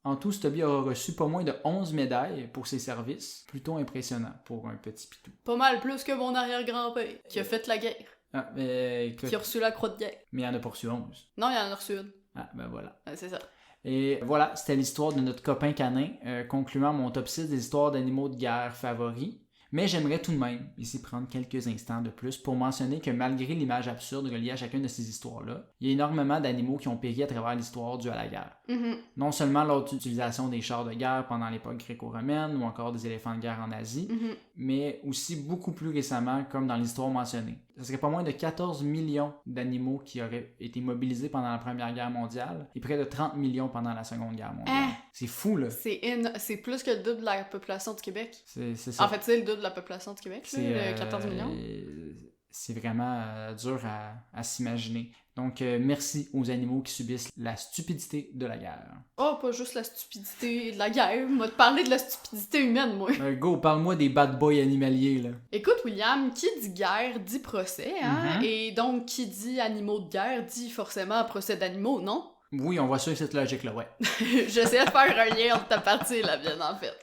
En tout, Stubby aura reçu pas moins de 11 médailles pour ses services. Plutôt impressionnant pour un petit pitou. Pas mal plus que mon arrière-grand-père, qui a fait la guerre. Ah, mais écoute... Qui a reçu la croix de guerre. Mais il en a pas reçu 11. Non, il en a reçu une. Ah, ben voilà. C'est ça. Et voilà, c'était l'histoire de notre copain canin, concluant mon top 6 des histoires d'animaux de guerre favoris. Mais j'aimerais tout de même ici prendre quelques instants de plus pour mentionner que malgré l'image absurde reliée à chacune de ces histoires-là, il y a énormément d'animaux qui ont péri à travers l'histoire due à la guerre. Mm-hmm. Non seulement lors de l'utilisation des chars de guerre pendant l'époque gréco-romaine ou encore des éléphants de guerre en Asie, mais aussi beaucoup plus récemment comme dans l'histoire mentionnée. Ce serait pas moins de 14 millions d'animaux qui auraient été mobilisés pendant la Première Guerre mondiale et près de 30 millions pendant la Seconde Guerre mondiale. C'est fou, là. C'est plus que le double de la population du Québec. C'est ça. En fait, c'est le double de la population du Québec, là, 14 millions. C'est vraiment dur à s'imaginer. Donc, merci aux animaux qui subissent la stupidité de la guerre. Oh, pas juste la stupidité de la guerre. Moi, te parler de la stupidité humaine, moi. Go, parle-moi des bad boys animaliers, là. Écoute, William, qui dit guerre dit procès, hein? Et donc, qui dit animaux de guerre dit forcément procès d'animaux, non? Oui, on va suivre cette logique-là, ouais. J'essaie de faire un lien entre ta partie et la mienne, en fait.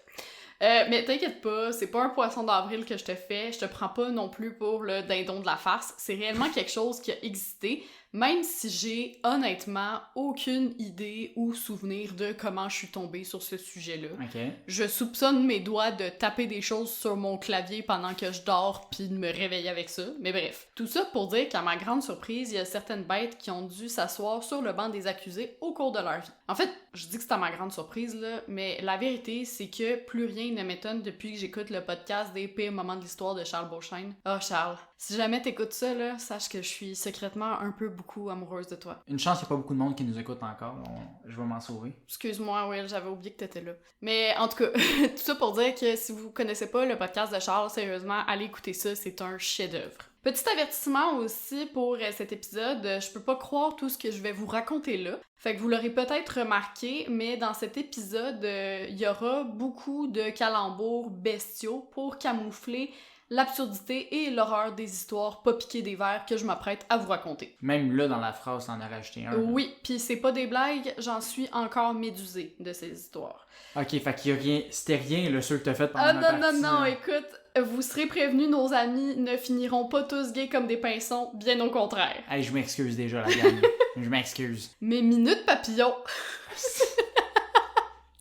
Mais t'inquiète pas, c'est pas un poisson d'avril que je te fais, je te prends pas non plus pour le dindon de la farce, c'est réellement quelque chose qui a existé, même si j'ai honnêtement aucune idée ou souvenir de comment je suis tombée sur ce sujet-là. Okay. Je soupçonne mes doigts de taper des choses sur mon clavier pendant que je dors puis de me réveiller avec ça, mais bref. Tout ça pour dire qu'à ma grande surprise, il y a certaines bêtes qui ont dû s'asseoir sur le banc des accusés au cours de leur vie. En fait, je dis que c'est à ma grande surprise, là, mais la vérité, c'est que plus rien ne m'étonne depuis que j'écoute le podcast des pires moments de l'histoire de Charles Beauchesne. Oh Charles, Si jamais t'écoutes ça, là, sache que je suis secrètement un peu beaucoup amoureuse de toi. Une chance qu'il n'y a pas beaucoup de monde qui nous écoute encore. Je vais m'en sauver. Excuse-moi, Will, j'avais oublié que t'étais là. Mais en tout cas, tout ça pour dire que si vous connaissez pas le podcast de Charles, sérieusement, allez écouter ça, c'est un chef-d'œuvre. Petit avertissement aussi pour cet épisode, je peux pas croire tout ce que je vais vous raconter là. Fait que vous l'aurez peut-être remarqué, mais dans cet épisode, il y aura beaucoup de calembours bestiaux pour camoufler l'absurdité et l'horreur des histoires pas piquées des verres que je m'apprête à vous raconter. Même là, dans la phrase, t'en as rajouté un. Oui, pis c'est pas des blagues, j'en suis encore médusée de ces histoires. Ok, fait qu'il y a rien... C'était rien, le ceux que t'as fait pendant Ah la non, écoute, vous serez prévenus, nos amis ne finiront pas tous gays comme des pinsons, bien au contraire. Hey, je m'excuse déjà, la gang. Je m'excuse. Mes minutes papillons.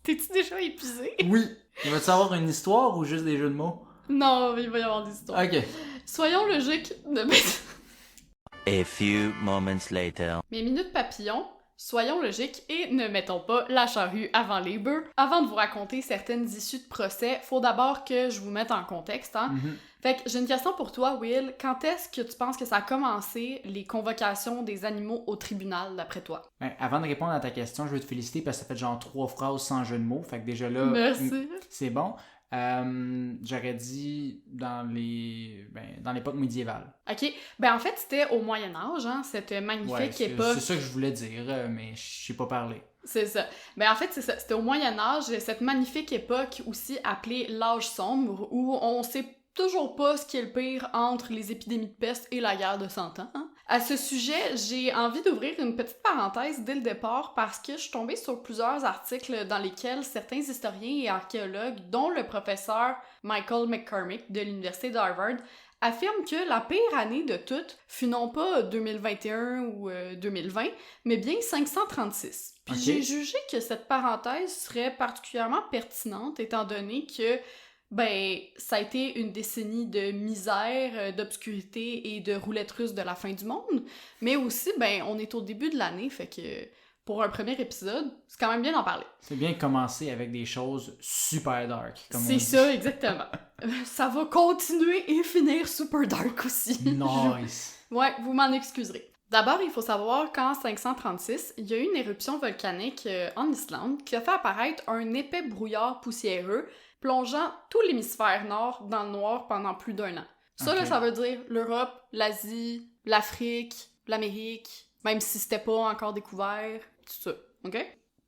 T'es-tu déjà épuisé? Oui. Il va-tu avoir une histoire ou juste des jeux de mots? Non, il va y avoir des histoires. Ok. Soyons logiques. A few moments later. Mes minutes papillons, soyons logiques et ne mettons pas la charrue avant les bœufs. Avant de vous raconter certaines issues de procès, faut d'abord que je vous mette en contexte, hein. Fait que j'ai une question pour toi, Will. Quand est-ce que tu penses que ça a commencé, les convocations des animaux au tribunal, d'après toi? Ben, avant de répondre à ta question, je veux te féliciter parce que ça fait genre 3 phrases sans jeu de mots. Fait que déjà là, Merci. C'est bon. J'aurais dit dans l'époque médiévale. Ok, ben en fait c'était au Moyen-Âge, hein, cette magnifique époque. C'est ça que je voulais dire, mais je sais pas parler. C'est ça. Ben en fait c'est ça, c'était au Moyen-Âge, cette magnifique époque aussi appelée l'âge sombre, où on sait toujours pas ce qui est le pire entre les épidémies de peste et la guerre de 100 ans. Hein. À ce sujet, j'ai envie d'ouvrir une petite parenthèse dès le départ parce que je suis tombée sur plusieurs articles dans lesquels certains historiens et archéologues, dont le professeur Michael McCormick de l'Université d'Harvard, affirment que la pire année de toutes fut non pas 2021 ou 2020, mais bien 536. Puis Okay. j'ai jugé que cette parenthèse serait particulièrement pertinente étant donné que ben, ça a été une décennie de misère, d'obscurité et de roulette russe de la fin du monde. Mais aussi, ben, on est au début de l'année, fait que pour un premier épisode, c'est quand même bien d'en parler. C'est bien de commencer avec des choses super dark, comme on C'est dit. ça, exactement. Ça va continuer et finir super dark aussi. Nice. Ouais, vous m'en excuserez. D'abord, il faut savoir qu'en 536, il y a eu une éruption volcanique en Islande qui a fait apparaître un épais brouillard poussiéreux plongeant tout l'hémisphère nord dans le noir pendant plus d'1 an. Ça, là, ça veut dire l'Europe, l'Asie, l'Afrique, l'Amérique, même si c'était pas encore découvert, tout ça, ok?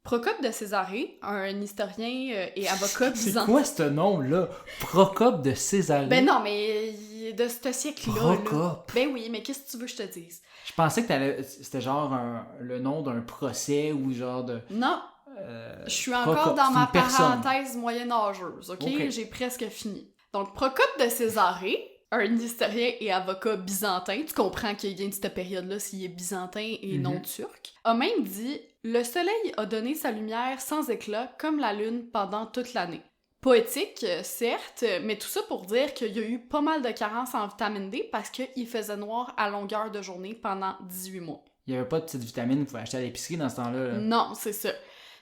Procope de Césarée, un historien et avocat C'est byzantin... quoi ce nom-là? Procope de Césarée? Ben non, mais de ce siècle-là... là. Procope? Ben oui, mais qu'est-ce que tu veux que je te dise? Je pensais que c'était genre le nom d'un procès ou genre de... Non, je suis encore Procope, dans c'est ma une personne. parenthèse moyenâgeuse, ok? Ok. J'ai presque fini. Donc, Procope de Césarée, un historien et avocat byzantin, tu comprends qu'il vient de cette période-là s'il est byzantin et non turc, a même dit « Le soleil a donné sa lumière sans éclat comme la lune pendant toute l'année. » Poétique, certes, mais tout ça pour dire qu'il y a eu pas mal de carences en vitamine D parce qu'il faisait noir à longueur de journée pendant 18 mois. Il n'y avait pas de petites vitamines que vous pouvez acheter à l'épicerie dans ce temps-là. Là. Non, c'est ça.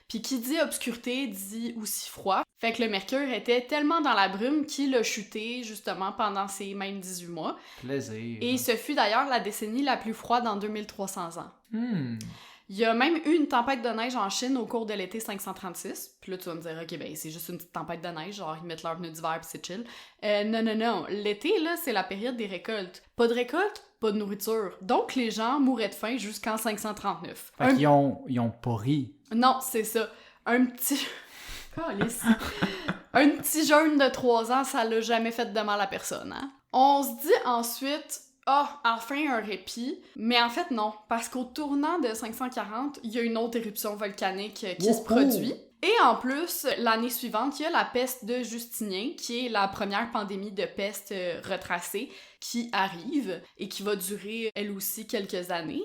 Puis qui dit obscurité dit aussi froid. Fait que le mercure était tellement dans la brume qu'il a chuté justement pendant ces mêmes 18 mois. Plaisir. Et ce fut d'ailleurs la décennie la plus froide en 2300 ans. Hmm. Il y a même eu une tempête de neige en Chine au cours de l'été 536. Puis là, tu vas me dire, ok, ben c'est juste une petite tempête de neige, genre ils mettent leurs pneus d'hiver puis c'est chill. Non. L'été, là, c'est la période des récoltes. Pas de récolte, pas de nourriture. Donc les gens mouraient de faim jusqu'en 539. Fait qu'ils ont pas ri. Non, c'est ça. Un petit... Calice. Un petit jeûne de 3 ans, ça l'a jamais fait de mal à personne, hein? On se dit ensuite... enfin un répit. Mais en fait, non. Parce qu'au tournant de 540, il y a une autre éruption volcanique qui se produit. Et en plus, l'année suivante, il y a la peste de Justinien, qui est la première pandémie de peste retracée, qui arrive et qui va durer, elle aussi, quelques années.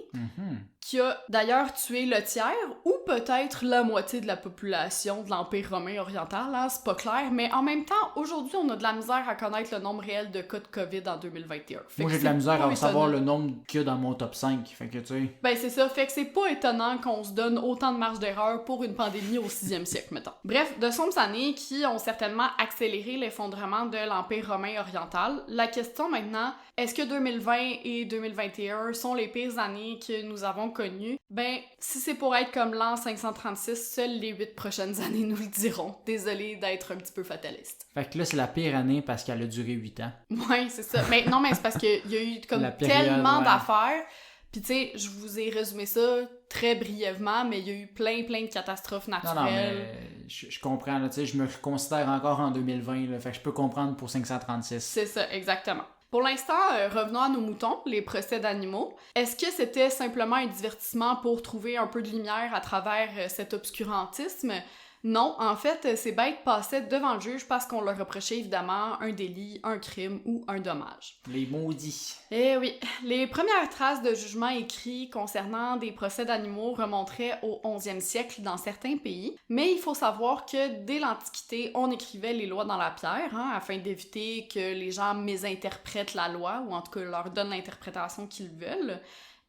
qui a d'ailleurs tué le tiers ou peut-être la moitié de la population de l'Empire romain oriental, hein, c'est pas clair, mais en même temps, aujourd'hui, on a de la misère à connaître le nombre réel de cas de COVID en 2021. Moi, j'ai de la misère à savoir le nombre qu'il y a dans mon top 5, fait que tu sais... Ben c'est ça, fait que c'est pas étonnant qu'on se donne autant de marge d'erreur pour une pandémie au 6e siècle, mettons. Bref, de sombres années qui ont certainement accéléré l'effondrement de l'Empire romain oriental. La question maintenant, est-ce que 2020 et 2021 sont les pires années que nous avons connues? Ben, si c'est pour être comme l'an 536, seules les 8 prochaines années nous le diront. Désolée d'être un petit peu fataliste. Fait que là, c'est la pire année parce qu'elle a duré 8 ans. Ouais, c'est ça. Mais non, mais c'est parce qu'il y a eu comme tellement d'affaires. Puis tu sais, je vous ai résumé ça très brièvement, mais il y a eu plein de catastrophes naturelles. Non, mais je comprends, là, tu sais, je me considère encore en 2020, là, fait que je peux comprendre pour 536. C'est ça, exactement. Pour l'instant, revenons à nos moutons, les procès d'animaux. Est-ce que c'était simplement un divertissement pour trouver un peu de lumière à travers cet obscurantisme? Non, en fait, ces bêtes passaient devant le juge parce qu'on leur reprochait évidemment un délit, un crime ou un dommage. Les maudits. Eh oui, les premières traces de jugement écrits concernant des procès d'animaux remonteraient au 11e siècle dans certains pays, mais il faut savoir que dès l'Antiquité, on écrivait les lois dans la pierre, hein, afin d'éviter que les gens mésinterprètent la loi, ou en tout cas leur donnent l'interprétation qu'ils veulent,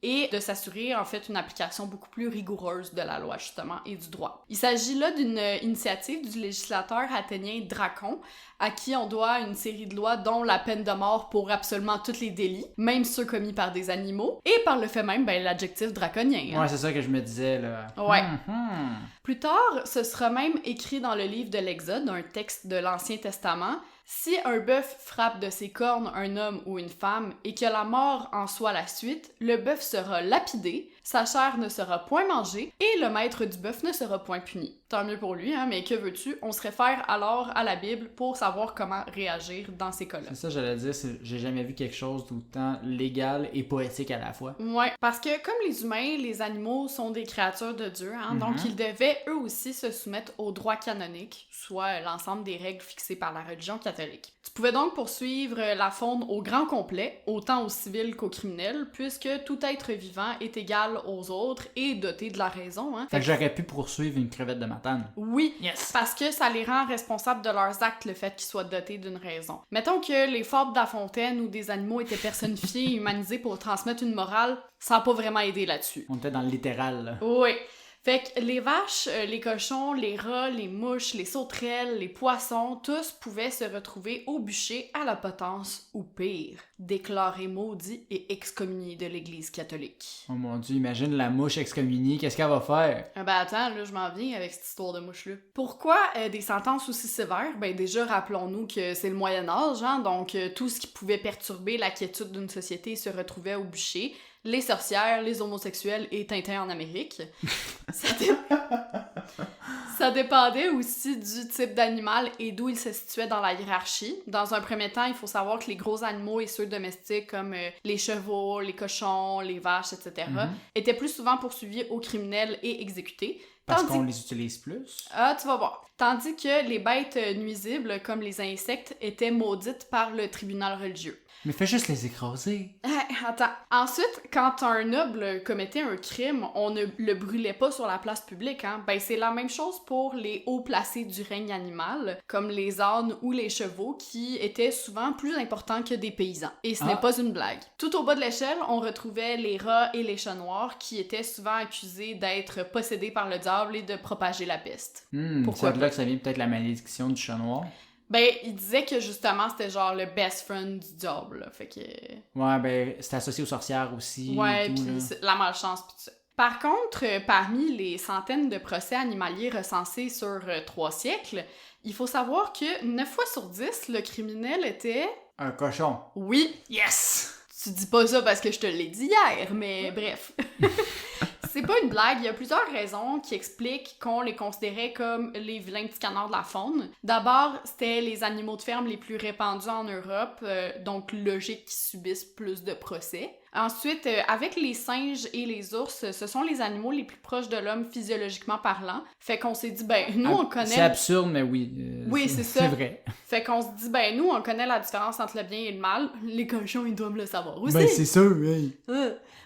et de s'assurer en fait une application beaucoup plus rigoureuse de la loi justement et du droit. Il s'agit là d'une initiative du législateur athénien Dracon, à qui on doit une série de lois dont la peine de mort pour absolument tous les délits, même ceux commis par des animaux, et par le fait même, ben, l'adjectif draconien. Hein. Ouais, c'est ça que je me disais, là. Ouais. Plus tard, ce sera même écrit dans le livre de l'Exode, un texte de l'Ancien Testament. Si un bœuf frappe de ses cornes un homme ou une femme et que la mort en soit la suite, le bœuf sera lapidé, sa chair ne sera point mangée et le maître du bœuf ne sera point puni. Tant mieux pour lui, hein, mais que veux-tu? On se réfère alors à la Bible pour savoir comment réagir dans ces cas-là. C'est ça, j'allais dire, j'ai jamais vu quelque chose d'autant légal et poétique à la fois. Ouais, parce que comme les humains, les animaux sont des créatures de Dieu, hein, donc ils devaient eux aussi se soumettre au droit canonique, soit l'ensemble des règles fixées par la religion catholique. Tu pouvais donc poursuivre la faune au grand complet, autant aux civils qu'aux criminels, puisque tout être vivant est égal aux autres et doté de la raison. Hein. Fait que j'aurais pu poursuivre une crevette de matane. Oui, yes. Parce que ça les rend responsables de leurs actes, le fait qu'ils soient dotés d'une raison. Mettons que les fables de La Fontaine ou des animaux étaient personnifiés et humanisés pour transmettre une morale, ça n'a pas vraiment aidé là-dessus. On était dans le littéral, là. Oui. Fait que les vaches, les cochons, les rats, les mouches, les sauterelles, les poissons, tous pouvaient se retrouver au bûcher à la potence ou pire, déclarés maudits et excommuniés de l'Église catholique. Oh mon Dieu, imagine la mouche excommuniée, qu'est-ce qu'elle va faire? Ben attends, là, je m'en viens avec cette histoire de mouche-là. Pourquoi des sentences aussi sévères? Ben déjà, rappelons-nous que c'est le Moyen-Âge, hein, donc tout ce qui pouvait perturber la quiétude d'une société se retrouvait au bûcher. Les sorcières, les homosexuels et Tintin en Amérique. Ça dépendait aussi du type d'animal et d'où il se situait dans la hiérarchie. Dans un premier temps, il faut savoir que les gros animaux et ceux domestiques comme les chevaux, les cochons, les vaches, etc. étaient plus souvent poursuivis aux criminels et exécutés. Parce qu'on les utilise plus? Ah, tu vas voir. Tandis que les bêtes nuisibles, comme les insectes, étaient maudites par le tribunal religieux. Mais fais juste les écraser. Attends. Ensuite, quand un noble commettait un crime, on ne le brûlait pas sur la place publique, hein. Ben, c'est la même chose pour les hauts placés du règne animal, comme les ânes ou les chevaux, qui étaient souvent plus importants que des paysans. Et ce n'est pas une blague. Tout au bas de l'échelle, on retrouvait les rats et les chats noirs, qui étaient souvent accusés d'être possédés par le diable et de propager la peste. Pourquoi? C'est de là que ça vient peut-être la malédiction du chat noir? Ben, il disait que justement, c'était genre le best friend du diable, là, fait que... Ouais, ben, c'était associé aux sorcières aussi. Ouais, pis la malchance, pis tout ça. Par contre, parmi les centaines de procès animaliers recensés sur 3 siècles, il faut savoir que 9 fois sur 10, le criminel était... un cochon. Oui. Yes! Tu dis pas ça parce que je te l'ai dit hier, mais bref. C'est pas une blague, il y a plusieurs raisons qui expliquent qu'on les considérait comme les vilains petits canards de la faune. D'abord, c'était les animaux de ferme les plus répandus en Europe, donc logique qu'ils subissent plus de procès. Ensuite, avec les singes et les ours, ce sont les animaux les plus proches de l'homme physiologiquement parlant. Fait qu'on s'est dit, ben, nous, on connaît... C'est absurde, mais oui. Oui, c'est ça. C'est vrai. Fait qu'on se dit, ben, nous, on connaît la différence entre le bien et le mal. Les cochons, ils doivent le savoir aussi. Ben, c'est sûr, oui.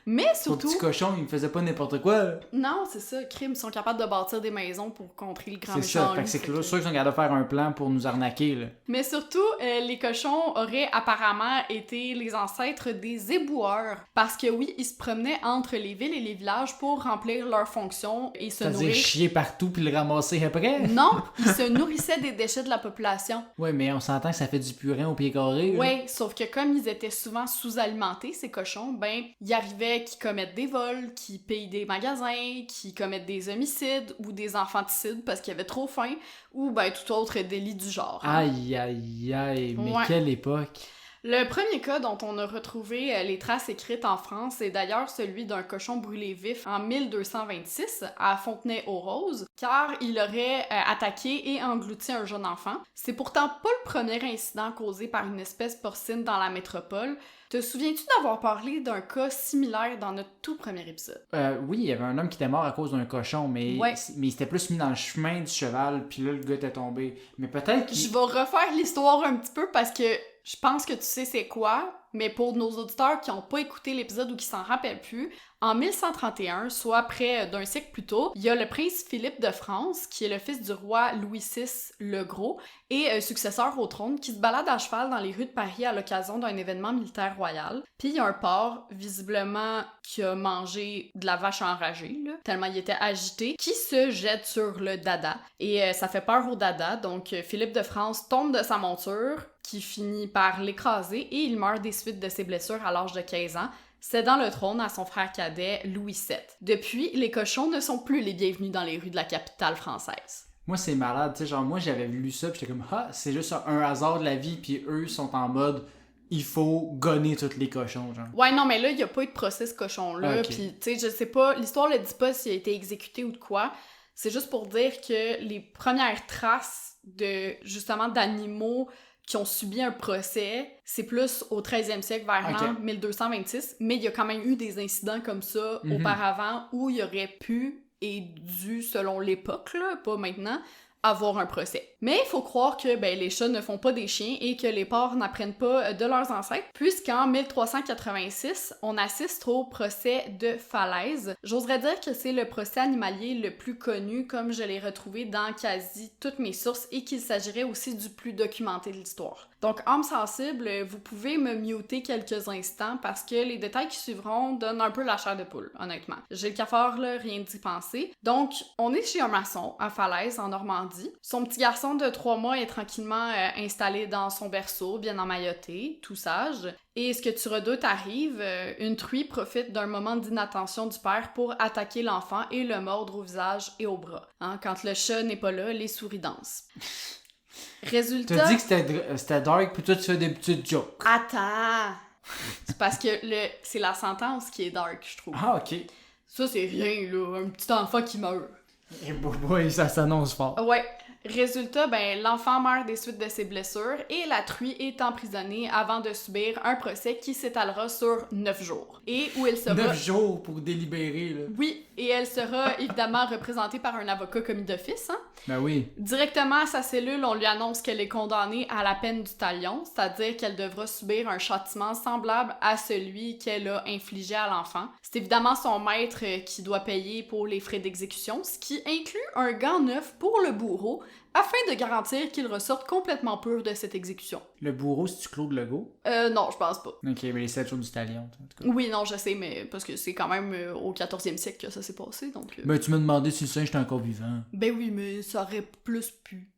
Mais Ton surtout... petit cochon, il faisait pas n'importe quoi. Non, c'est ça. Crime, ils sont capables de bâtir des maisons pour contrer le grand C'est méchant. ça. Fait que c'est sûr qu'ils sont capables de faire un plan pour nous arnaquer, là. Mais surtout, les cochons auraient apparemment été les ancêtres des éboueurs. Parce que oui, ils se promenaient entre les villes et les villages pour remplir leurs fonctions et se C'est-à-dire nourrir. chier partout puis le ramasser après? Non, ils se nourrissaient des déchets de la population. Ouais, mais on s'entend que ça fait du purin au pied carré, là. Ouais, sauf que comme ils étaient souvent sous-alimentés, ces cochons, ben, il arrivait qu'ils commettent des vols, qu'ils pillent des magasins, qu'ils commettent des homicides ou des infanticides parce qu'ils avaient trop faim, ou ben tout autre délit du genre. Aïe, aïe, aïe, mais Ouais. quelle époque! Le premier cas dont on a retrouvé les traces écrites en France est d'ailleurs celui d'un cochon brûlé vif en 1226 à Fontenay-aux-Roses, car il aurait attaqué et englouti un jeune enfant. C'est pourtant pas le premier incident causé par une espèce porcine dans la métropole. Te souviens-tu d'avoir parlé d'un cas similaire dans notre tout premier épisode? Oui, il y avait un homme qui était mort à cause d'un cochon, mais, Ouais. mais il s'était plus mis dans le chemin du cheval, puis là, le gars était tombé. Mais peut-être qu'il... Je vais refaire l'histoire un petit peu parce que je pense que tu sais c'est quoi, mais pour nos auditeurs qui n'ont pas écouté l'épisode ou qui s'en rappellent plus, en 1131, soit près d'un siècle plus tôt, il y a le prince Philippe de France, qui est le fils du roi Louis VI le Gros, et successeur au trône, qui se balade à cheval dans les rues de Paris à l'occasion d'un événement militaire royal. Puis il y a un porc, visiblement, qui a mangé de la vache enragée, là, tellement il était agité, qui se jette sur le dada. Et ça fait peur au dada, donc Philippe de France tombe de sa monture, qui finit par l'écraser, et il meurt des suites de ses blessures à l'âge de 15 ans, cédant le trône à son frère cadet Louis VII. Depuis, les cochons ne sont plus les bienvenus dans les rues de la capitale française. Moi, c'est malade, tu sais, genre, moi, j'avais lu ça, puis j'étais comme, ah, c'est juste un hasard de la vie, puis eux sont en mode, il faut gonner tous les cochons, genre. Ouais, non, mais là, il n'y a pas eu de procès, ce cochon-là, Ok. puis, tu sais, je sais pas, l'histoire ne dit pas s'il a été exécuté ou de quoi, c'est juste pour dire que les premières traces de, justement, d'animaux qui ont subi un procès, c'est plus au 13e siècle, vers Ok. l'an 1226, mais il y a quand même eu des incidents comme ça Mhm. auparavant où il y aurait pu et dû, selon l'époque, là, pas maintenant, avoir un procès. Mais il faut croire que ben, les chats ne font pas des chiens et que les porcs n'apprennent pas de leurs ancêtres, puisqu'en 1386, on assiste au procès de Falaise. J'oserais dire que c'est le procès animalier le plus connu, comme je l'ai retrouvé dans quasi toutes mes sources, et qu'il s'agirait aussi du plus documenté de l'histoire. Donc, âme sensible, vous pouvez me muter quelques instants parce que les détails qui suivront donnent un peu la chair de poule, honnêtement. J'ai le cafard, là, rien d'y penser. Donc, on est chez un maçon, à Falaise, en Normandie. Son petit garçon de 3 mois est tranquillement installé dans son berceau, bien emmailloté, tout sage. Et ce que tu redoutes arrive, une truie profite d'un moment d'inattention du père pour attaquer l'enfant et le mordre au visage et au bras. Hein, quand le chat n'est pas là, les souris dansent. Résultat... T'as dit que c'était dark, puis toi, tu fais des petites jokes. Attends! C'est parce que c'est la sentence qui est dark, je trouve. Ah, ok. Ça, c'est rien, là. Un petit enfant qui meurt. Et boy, ça s'annonce fort. Ouais. Résultat, ben, l'enfant meurt des suites de ses blessures et la truie est emprisonnée avant de subir un procès qui s'étalera sur 9 jours. Et où elle sera... 9 jours pour délibérer, là. Oui, et elle sera évidemment représentée par un avocat commis d'office, hein. Ben oui. Directement à sa cellule, on lui annonce qu'elle est condamnée à la peine du talion, c'est-à-dire qu'elle devra subir un châtiment semblable à celui qu'elle a infligé à l'enfant. C'est évidemment son maître qui doit payer pour les frais d'exécution, ce qui inclut un gant neuf pour le bourreau, afin de garantir qu'il ressorte complètement pur de cette exécution. Le bourreau, c'est-tu Claude Legault? Non, je pense pas. Ok, mais les 7 jours du talion, en tout cas. Oui, non, je sais, mais parce que c'est quand même au 14e siècle que ça s'est passé, donc... Ben, tu m'as demandé si le singe était encore vivant. Ben oui, mais ça aurait plus pu.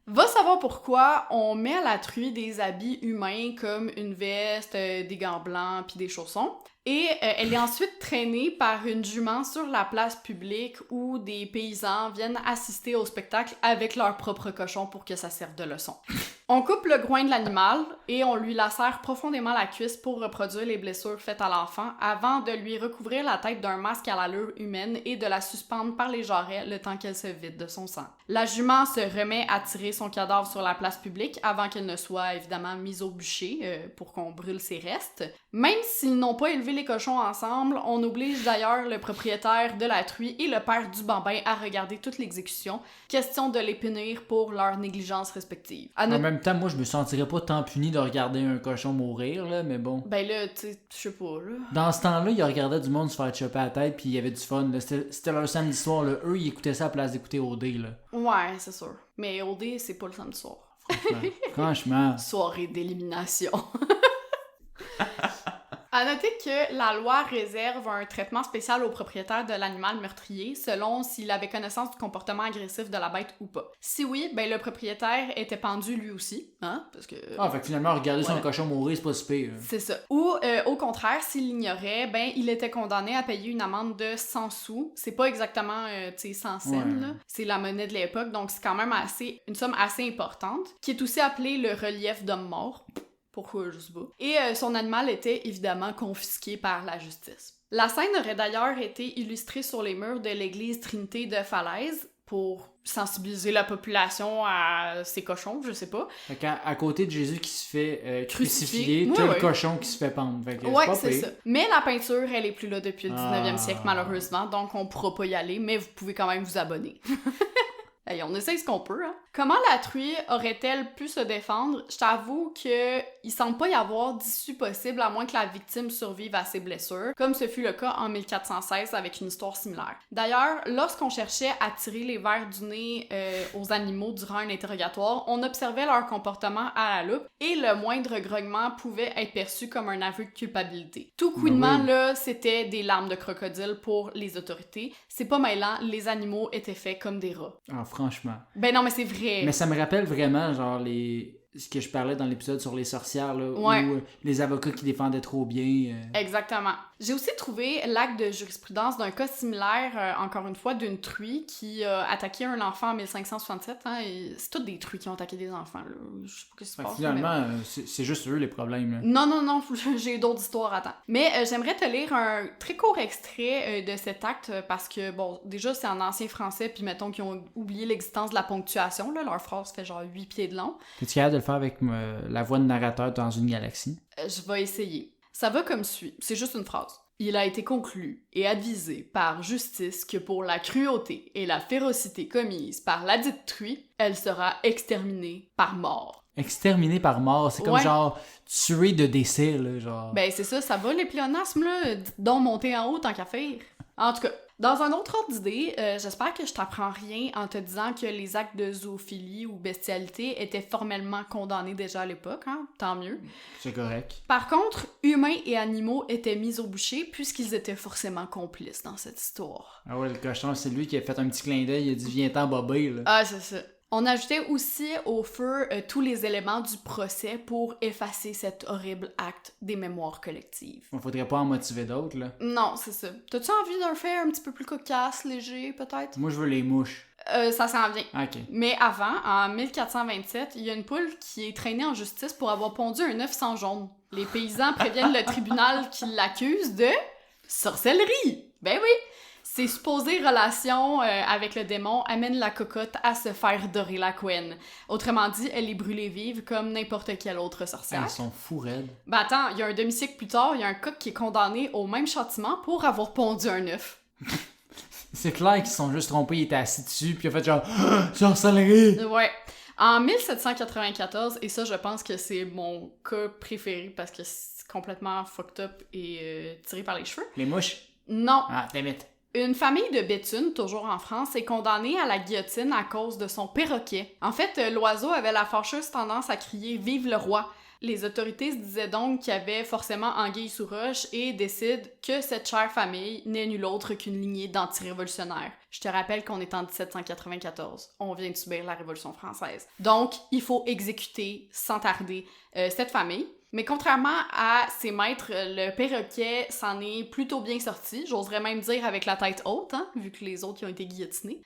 Va savoir pourquoi on met à la truie des habits humains comme une veste, des gants blancs puis des chaussons. Et elle est ensuite traînée par une jument sur la place publique où des paysans viennent assister au spectacle avec leur propre cochon pour que ça serve de leçon. On coupe le groin de l'animal et on lui lacère profondément la cuisse pour reproduire les blessures faites à l'enfant avant de lui recouvrir la tête d'un masque à l'allure humaine et de la suspendre par les jarrets le temps qu'elle se vide de son sang. La jument se remet à tirer son cadavre sur la place publique avant qu'elle ne soit évidemment mise au bûcher pour qu'on brûle ses restes. Même s'ils n'ont pas élevé les cochons ensemble, on oblige d'ailleurs le propriétaire de la truie et le père du bambin à regarder toute l'exécution, question de les punir pour leur négligence respective. En même temps, moi, je me sentirais pas tant puni de regarder un cochon mourir, là, mais bon. Ben là, tu sais, je sais pas, là. Dans ce temps-là, il regardait du monde se faire choper à la tête, puis il y avait du fun, là. C'était leur samedi soir, là. Eux, ils écoutaient ça à la place d'écouter OD, là. Ouais, c'est sûr. Mais OD, c'est pas le samedi soir. Franchement. Soirée d'élimination. À noter que la loi réserve un traitement spécial au propriétaire de l'animal meurtrier selon s'il avait connaissance du comportement agressif de la bête ou pas. Si oui, ben le propriétaire était pendu lui aussi, hein, parce que... fait que finalement, regarder son cochon mourir, c'est pas si pire. C'est ça. Ou, au contraire, s'il l'ignorait, ben il était condamné à payer une amende de 100 sous. C'est pas exactement, tu sais, 100 cents, là. C'est la monnaie de l'époque, donc c'est quand même une somme assez importante, qui est aussi appelée le relief d'homme mort. Pourquoi, je sais pas. Et son animal était évidemment confisqué par la justice. La scène aurait d'ailleurs été illustrée sur les murs de l'église Trinité de Falaise pour sensibiliser la population à ces cochons, je sais pas. Fait qu'à côté de Jésus qui se fait crucifier, t'as le cochon qui se fait pendre. Fait que c'est ça. Mais la peinture, elle est plus là depuis le 19e siècle, malheureusement, donc on pourra pas y aller, mais vous pouvez quand même vous abonner. Hey, on essaye ce qu'on peut, hein. Comment la truie aurait-elle pu se défendre? Je t'avoue qu'il semble pas y avoir d'issue possible à moins que la victime survive à ses blessures, comme ce fut le cas en 1416 avec une histoire similaire. D'ailleurs, lorsqu'on cherchait à tirer les vers du nez aux animaux durant un interrogatoire, on observait leur comportement à la loupe et le moindre grognement pouvait être perçu comme un aveu de culpabilité. Tout couinement, là, c'était des larmes de crocodile pour les autorités. C'est pas mêlant, les animaux étaient faits comme des rats. Ah, franchement. Ben non, mais c'est vrai. Mais ça me rappelle vraiment, genre, ce que je parlais dans l'épisode sur les sorcières, là, où les avocats qui défendaient trop bien. Exactement. J'ai aussi trouvé l'acte de jurisprudence d'un cas similaire, encore une fois, d'une truie qui a attaqué un enfant en 1567. Hein, et c'est toutes des truies qui ont attaqué des enfants. Là. Je sais pas ce qui se passe. Finalement, c'est juste eux les problèmes. Là. Non, j'ai d'autres histoires à temps. Mais j'aimerais te lire un très court extrait de cet acte parce que, bon, déjà, c'est en ancien français, puis mettons qu'ils ont oublié l'existence de la ponctuation. Là, leur phrase fait genre 8 pieds de long. Es-tu capable de le faire avec la voix de narrateur dans une galaxie? Je vais essayer. Ça va comme suit. C'est juste une phrase. Il a été conclu et advisé par justice que pour la cruauté et la férocité commises par ladite truie, elle sera exterminée par mort. Exterminée par mort, c'est comme genre tuer de décès, là, genre. Ben c'est ça va les pléonasmes, là, donc monter en haut tant qu'à faire. En tout cas, dans un autre ordre d'idée, j'espère que je t'apprends rien en te disant que les actes de zoophilie ou bestialité étaient formellement condamnés déjà à l'époque, hein? Tant mieux. C'est correct. Par contre, humains et animaux étaient mis au bûcher puisqu'ils étaient forcément complices dans cette histoire. Ah ouais, le cochon, c'est lui qui a fait un petit clin d'œil, il a dit « Viens-t'en, bobé », là. Ah, c'est ça. On ajoutait aussi au feu tous les éléments du procès pour effacer cet horrible acte des mémoires collectives. On faudrait pas en motiver d'autres, là. Non, c'est ça. T'as-tu envie d'un fait un petit peu plus cocasse, léger, peut-être? Moi, je veux les mouches. Ça s'en vient. OK. Mais avant, en 1427, il y a une poule qui est traînée en justice pour avoir pondu un œuf sans jaune. Les paysans préviennent le tribunal qui l'accuse de sorcellerie. Ben oui! Ses supposées relations avec le démon amènent la cocotte à se faire dorer la couenne. Autrement dit, elle est brûlée vive comme n'importe quelle autre sorcière. Ils sont fous raides. Ben attends, il y a un demi-siècle plus tard, il y a un coq qui est condamné au même châtiment pour avoir pondu un œuf. C'est clair qu'ils se sont juste trompés, ils étaient assis dessus, puis ils ont fait genre « sorcellerie! » Ouais. En 1794, et ça je pense que c'est mon cas préféré parce que c'est complètement fucked up et tiré par les cheveux. Les mouches? Non. Ah, damn it. Une famille de Béthune, toujours en France, est condamnée à la guillotine à cause de son perroquet. En fait, l'oiseau avait la fâcheuse tendance à crier « Vive le roi ». Les autorités se disaient donc qu'il y avait forcément anguille sous roche et décident que cette chère famille n'est nulle autre qu'une lignée d'anti-révolutionnaires. Je te rappelle qu'on est en 1794. On vient de subir la Révolution française. Donc, il faut exécuter sans tarder cette famille. Mais contrairement à ses maîtres, le perroquet s'en est plutôt bien sorti. J'oserais même dire avec la tête haute, hein, vu que les autres y ont été guillotinés.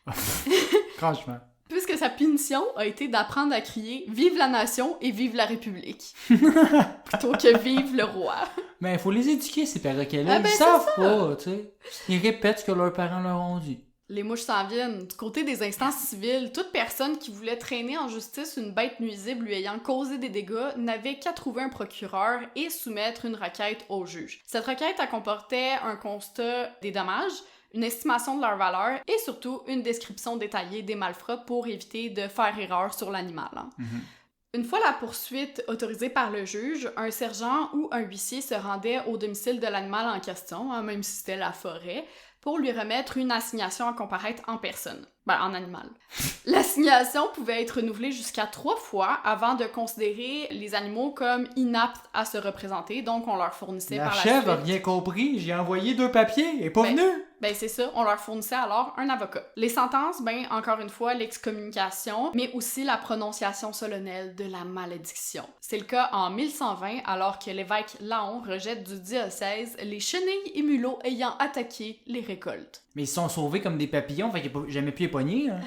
Franchement. puisque sa punition a été d'apprendre à crier « Vive la nation et vive la République » plutôt que « Vive le roi ». Mais il faut les éduquer, ces perroquets-là. Ah ben, Ils savent pas, tu sais. Ils répètent ce que leurs parents leur ont dit. Les mouches s'en viennent. Du côté des instances civiles, toute personne qui voulait traîner en justice une bête nuisible lui ayant causé des dégâts n'avait qu'à trouver un procureur et soumettre une requête au juge. Cette requête, elle comportait un constat des dommages, une estimation de leur valeur et surtout une description détaillée des malfrats pour éviter de faire erreur sur l'animal. Une fois la poursuite autorisée par le juge, un sergent ou un huissier se rendait au domicile de l'animal en question, même si c'était la forêt, pour lui remettre une assignation à comparaître en personne. En animal. L'assignation pouvait être renouvelée jusqu'à 3 fois avant de considérer les animaux comme inaptes à se représenter, donc on leur fournissait par la suite... La chèvre a rien compris, j'ai envoyé 2 papiers, elle est pas venue! C'est ça, on leur fournissait alors un avocat. Les sentences, encore une fois, l'excommunication, mais aussi la prononciation solennelle de la malédiction. C'est le cas en 1120, alors que l'évêque Laon rejette du diocèse les chenilles et mulots ayant attaqué les récoltes. Mais ils sont sauvés comme des papillons, fait qu'il n'y a jamais pu les pogner. Hein?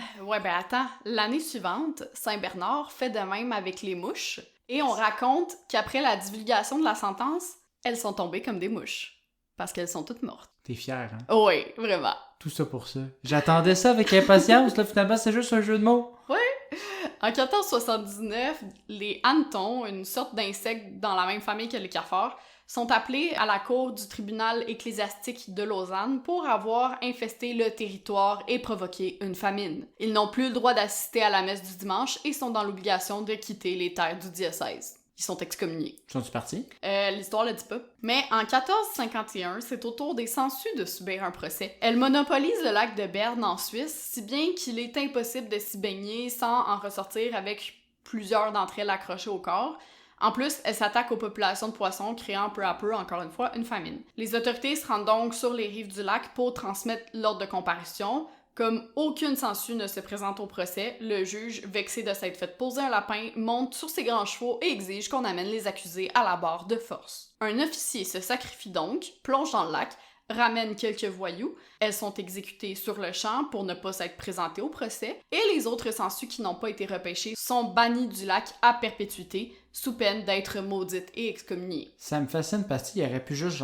Attends. L'année suivante, Saint-Bernard fait de même avec les mouches, et on raconte qu'après la divulgation de la sentence, elles sont tombées comme des mouches. Parce qu'elles sont toutes mortes. T'es fière, hein? Oui, vraiment. Tout ça pour ça. J'attendais ça avec impatience, là, finalement, c'est juste un jeu de mots. Oui. En 1479, les hannetons, une sorte d'insecte dans la même famille que les cafards, sont appelés à la cour du tribunal ecclésiastique de Lausanne pour avoir infesté le territoire et provoqué une famine. Ils n'ont plus le droit d'assister à la messe du dimanche et sont dans l'obligation de quitter les terres du diocèse. Ils sont excommuniés. Sont-ils partis? L'histoire le dit pas. Mais en 1451, c'est au tour des sangsues de subir un procès. Elle monopolise le lac de Berne en Suisse, si bien qu'il est impossible de s'y baigner sans en ressortir avec plusieurs d'entre elles accrochées au corps. En plus, elle s'attaque aux populations de poissons, créant peu à peu, encore une fois, une famine. Les autorités se rendent donc sur les rives du lac pour transmettre l'ordre de comparution. Comme aucune sangsue ne se présente au procès, le juge, vexé de s'être fait poser un lapin, monte sur ses grands chevaux et exige qu'on amène les accusés à la barre de force. Un officier se sacrifie donc, plonge dans le lac, ramène quelques voyous, elles sont exécutées sur le champ pour ne pas s'être présentées au procès, et les autres sangsues qui n'ont pas été repêchées sont bannies du lac à perpétuité, sous peine d'être maudites et excommuniées. Ça me fascine parce qu'il aurait pu juste,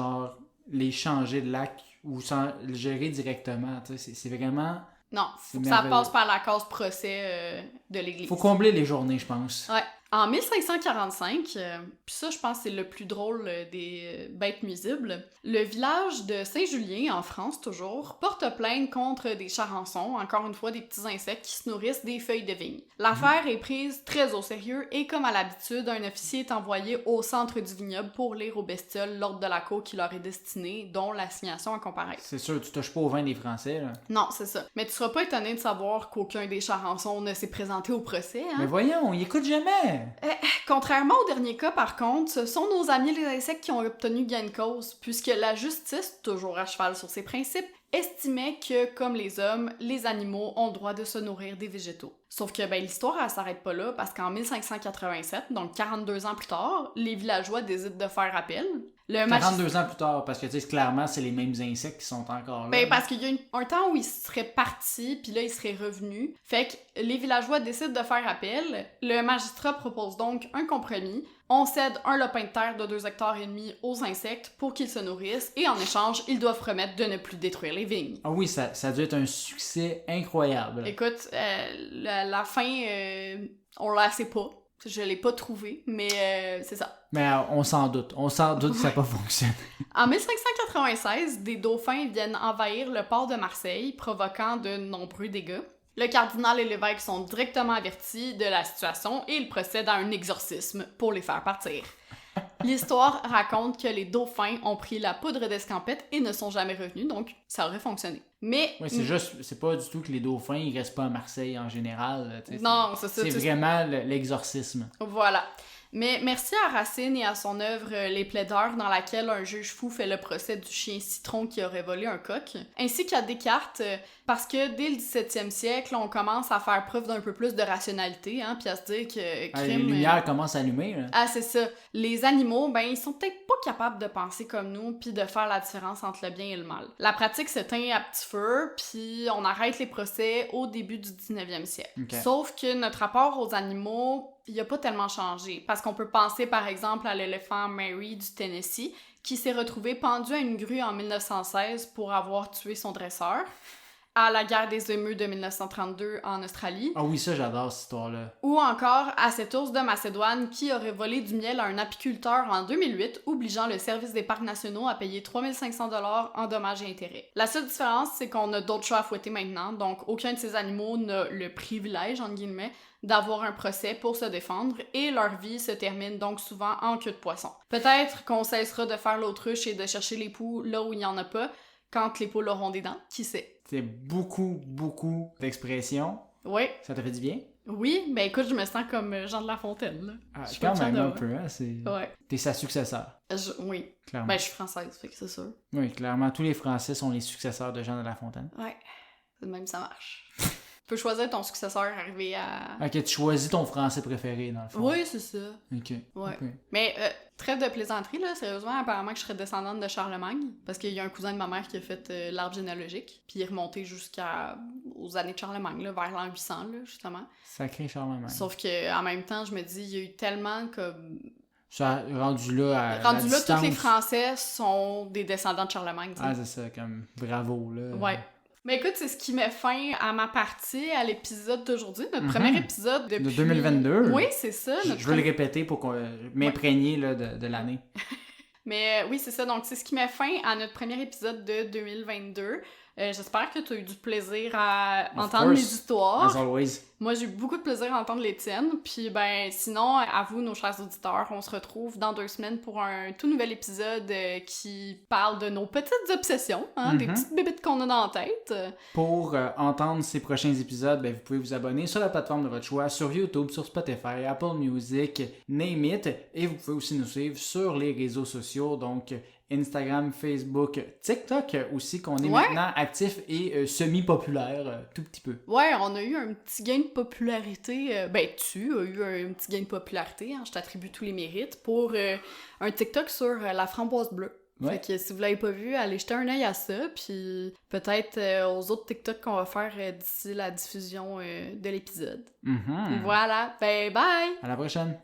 les changer de lac ou sans le gérer directement, tu sais, c'est vraiment... Non, faut que ça passe par la case procès de l'Église. Faut combler les journées, je pense. Ouais. En 1545, puis ça, je pense que c'est le plus drôle des bêtes nuisibles, le village de Saint-Julien, en France toujours, porte plainte contre des charançons, encore une fois des petits insectes qui se nourrissent des feuilles de vigne. L'affaire est prise très au sérieux et comme à l'habitude, un officier est envoyé au centre du vignoble pour lire aux bestioles l'ordre de la cour qui leur est destiné, dont l'assignation à comparaître. C'est sûr, tu touches pas au vin des Français, là. Non, c'est ça. Mais tu seras pas étonné de savoir qu'aucun des charançons ne s'est présenté au procès, hein? Mais voyons, ils écoutent jamais! Contrairement au dernier cas, par contre, ce sont nos amis les insectes qui ont obtenu gain de cause, puisque la justice, toujours à cheval sur ses principes, estimait que, comme les hommes, les animaux ont le droit de se nourrir des végétaux. Sauf que l'histoire, elle s'arrête pas là, parce qu'en 1587, donc 42 ans plus tard, les villageois décident de faire appel. 42 ans plus tard, parce que tu sais, clairement, c'est les mêmes insectes qui sont encore là. Parce qu'il y a un temps où ils seraient partis, puis là, ils seraient revenus. Fait que les villageois décident de faire appel. Le magistrat propose donc un compromis. On cède un lopin de terre de 2,5 hectares aux insectes pour qu'ils se nourrissent, et en échange, ils doivent promettre de ne plus détruire les vignes. Ah oui, ça a dû être un succès incroyable. Écoute, la fin, on la sait pas. Je l'ai pas trouvé, mais c'est ça. Mais on s'en doute. On s'en doute que ça n'a pas fonctionné. En 1596, des dauphins viennent envahir le port de Marseille, provoquant de nombreux dégâts. Le cardinal et l'évêque sont directement avertis de la situation et ils procèdent à un exorcisme pour les faire partir. L'histoire raconte que les dauphins ont pris la poudre d'escampette et ne sont jamais revenus, donc ça aurait fonctionné. Mais... Oui, c'est pas du tout que les dauphins, ils restent pas à Marseille en général. Non, c'est ça. C'est vraiment l'exorcisme. Voilà. Mais merci à Racine et à son œuvre Les Plaideurs, dans laquelle un juge fou fait le procès du chien Citron qui aurait volé un coq, ainsi qu'à Descartes, parce que dès le 17e siècle, on commence à faire preuve d'un peu plus de rationalité, hein, puis à se dire que crime... les lumières commencent à allumer, là. Ah, c'est ça. Les animaux, ben, ils sont peut-être pas capables de penser comme nous, puis de faire la différence entre le bien et le mal. La pratique s'éteint à petit feu, puis on arrête les procès au début du 19e siècle. Okay. Sauf que notre rapport aux animaux, il a pas tellement changé, parce qu'on peut penser par exemple à l'éléphant Mary du Tennessee, qui s'est retrouvé pendu à une grue en 1916 pour avoir tué son dresseur, à la guerre des émeutes de 1932 en Australie. Ah oui, ça, j'adore cette histoire-là. Ou encore à cet ours de Macédoine qui aurait volé du miel à un apiculteur en 2008, obligeant le service des parcs nationaux à payer 3500 $ en dommages et intérêts. La seule différence, c'est qu'on a d'autres chats à fouetter maintenant, donc aucun de ces animaux n'a le privilège, entre guillemets, d'avoir un procès pour se défendre, et leur vie se termine donc souvent en queue de poisson. Peut-être qu'on cessera de faire l'autruche et de chercher les poux là où il n'y en a pas, quand les poules auront des dents, qui sait? C'est beaucoup d'expressions. Oui. Ça t'a fait du bien? Oui, ben écoute, je me sens comme Jean de La Fontaine, là. Ah, quand même un peu, hein, Ouais. T'es sa successeur. Oui. Clairement. Ben, je suis française, fait que c'est sûr. Oui, clairement, tous les Français sont les successeurs de Jean de La Fontaine. Ouais. C'est de même ça marche. Tu peux choisir ton successeur arrivé à... Ok, tu choisis ton français préféré, dans le fond. Oui, c'est ça. Ok. Ouais. Okay. Mais, trêve de plaisanterie, là, sérieusement, apparemment que je serais descendante de Charlemagne, parce qu'il y a un cousin de ma mère qui a fait l'arbre généalogique, puis il est remonté jusqu'aux années de Charlemagne, là, vers l'an 800, là, justement. Sacré Charlemagne. Sauf que en même temps, je me dis, il y a eu tellement comme... Ça, rendu là, Rendu là, distance... tous les Français sont des descendants de Charlemagne, t'sais. Ah, c'est ça, comme bravo, là. Ouais. Mais écoute, c'est ce qui met fin à ma partie, à l'épisode d'aujourd'hui, notre premier épisode depuis... De 2022. Oui, c'est ça. Je veux le répéter pour m'imprégner là, de l'année. Mais oui, c'est ça. Donc, c'est ce qui met fin à notre premier épisode de 2022. J'espère que tu as eu du plaisir à entendre mes histoires. As always. Moi, j'ai eu beaucoup de plaisir à entendre les tiennes. Puis, ben, sinon, à vous, nos chers auditeurs, on se retrouve dans 2 semaines pour un tout nouvel épisode qui parle de nos petites obsessions, hein, des petites bébites qu'on a dans la tête. Pour entendre ces prochains épisodes, ben, vous pouvez vous abonner sur la plateforme de votre choix, sur YouTube, sur Spotify, Apple Music, name it. Et vous pouvez aussi nous suivre sur les réseaux sociaux, donc Instagram, Facebook, TikTok aussi, qu'on est maintenant actif et semi-populaire, tout petit peu. Ouais, on a eu un petit gain de popularité. Ben, tu as eu un petit gain de popularité, hein, je t'attribue tous les mérites, pour un TikTok sur la framboise bleue. Ouais. Fait que si vous l'avez pas vu, allez jeter un œil à ça, puis peut-être aux autres TikTok qu'on va faire d'ici la diffusion de l'épisode. Voilà, ben bye! À la prochaine!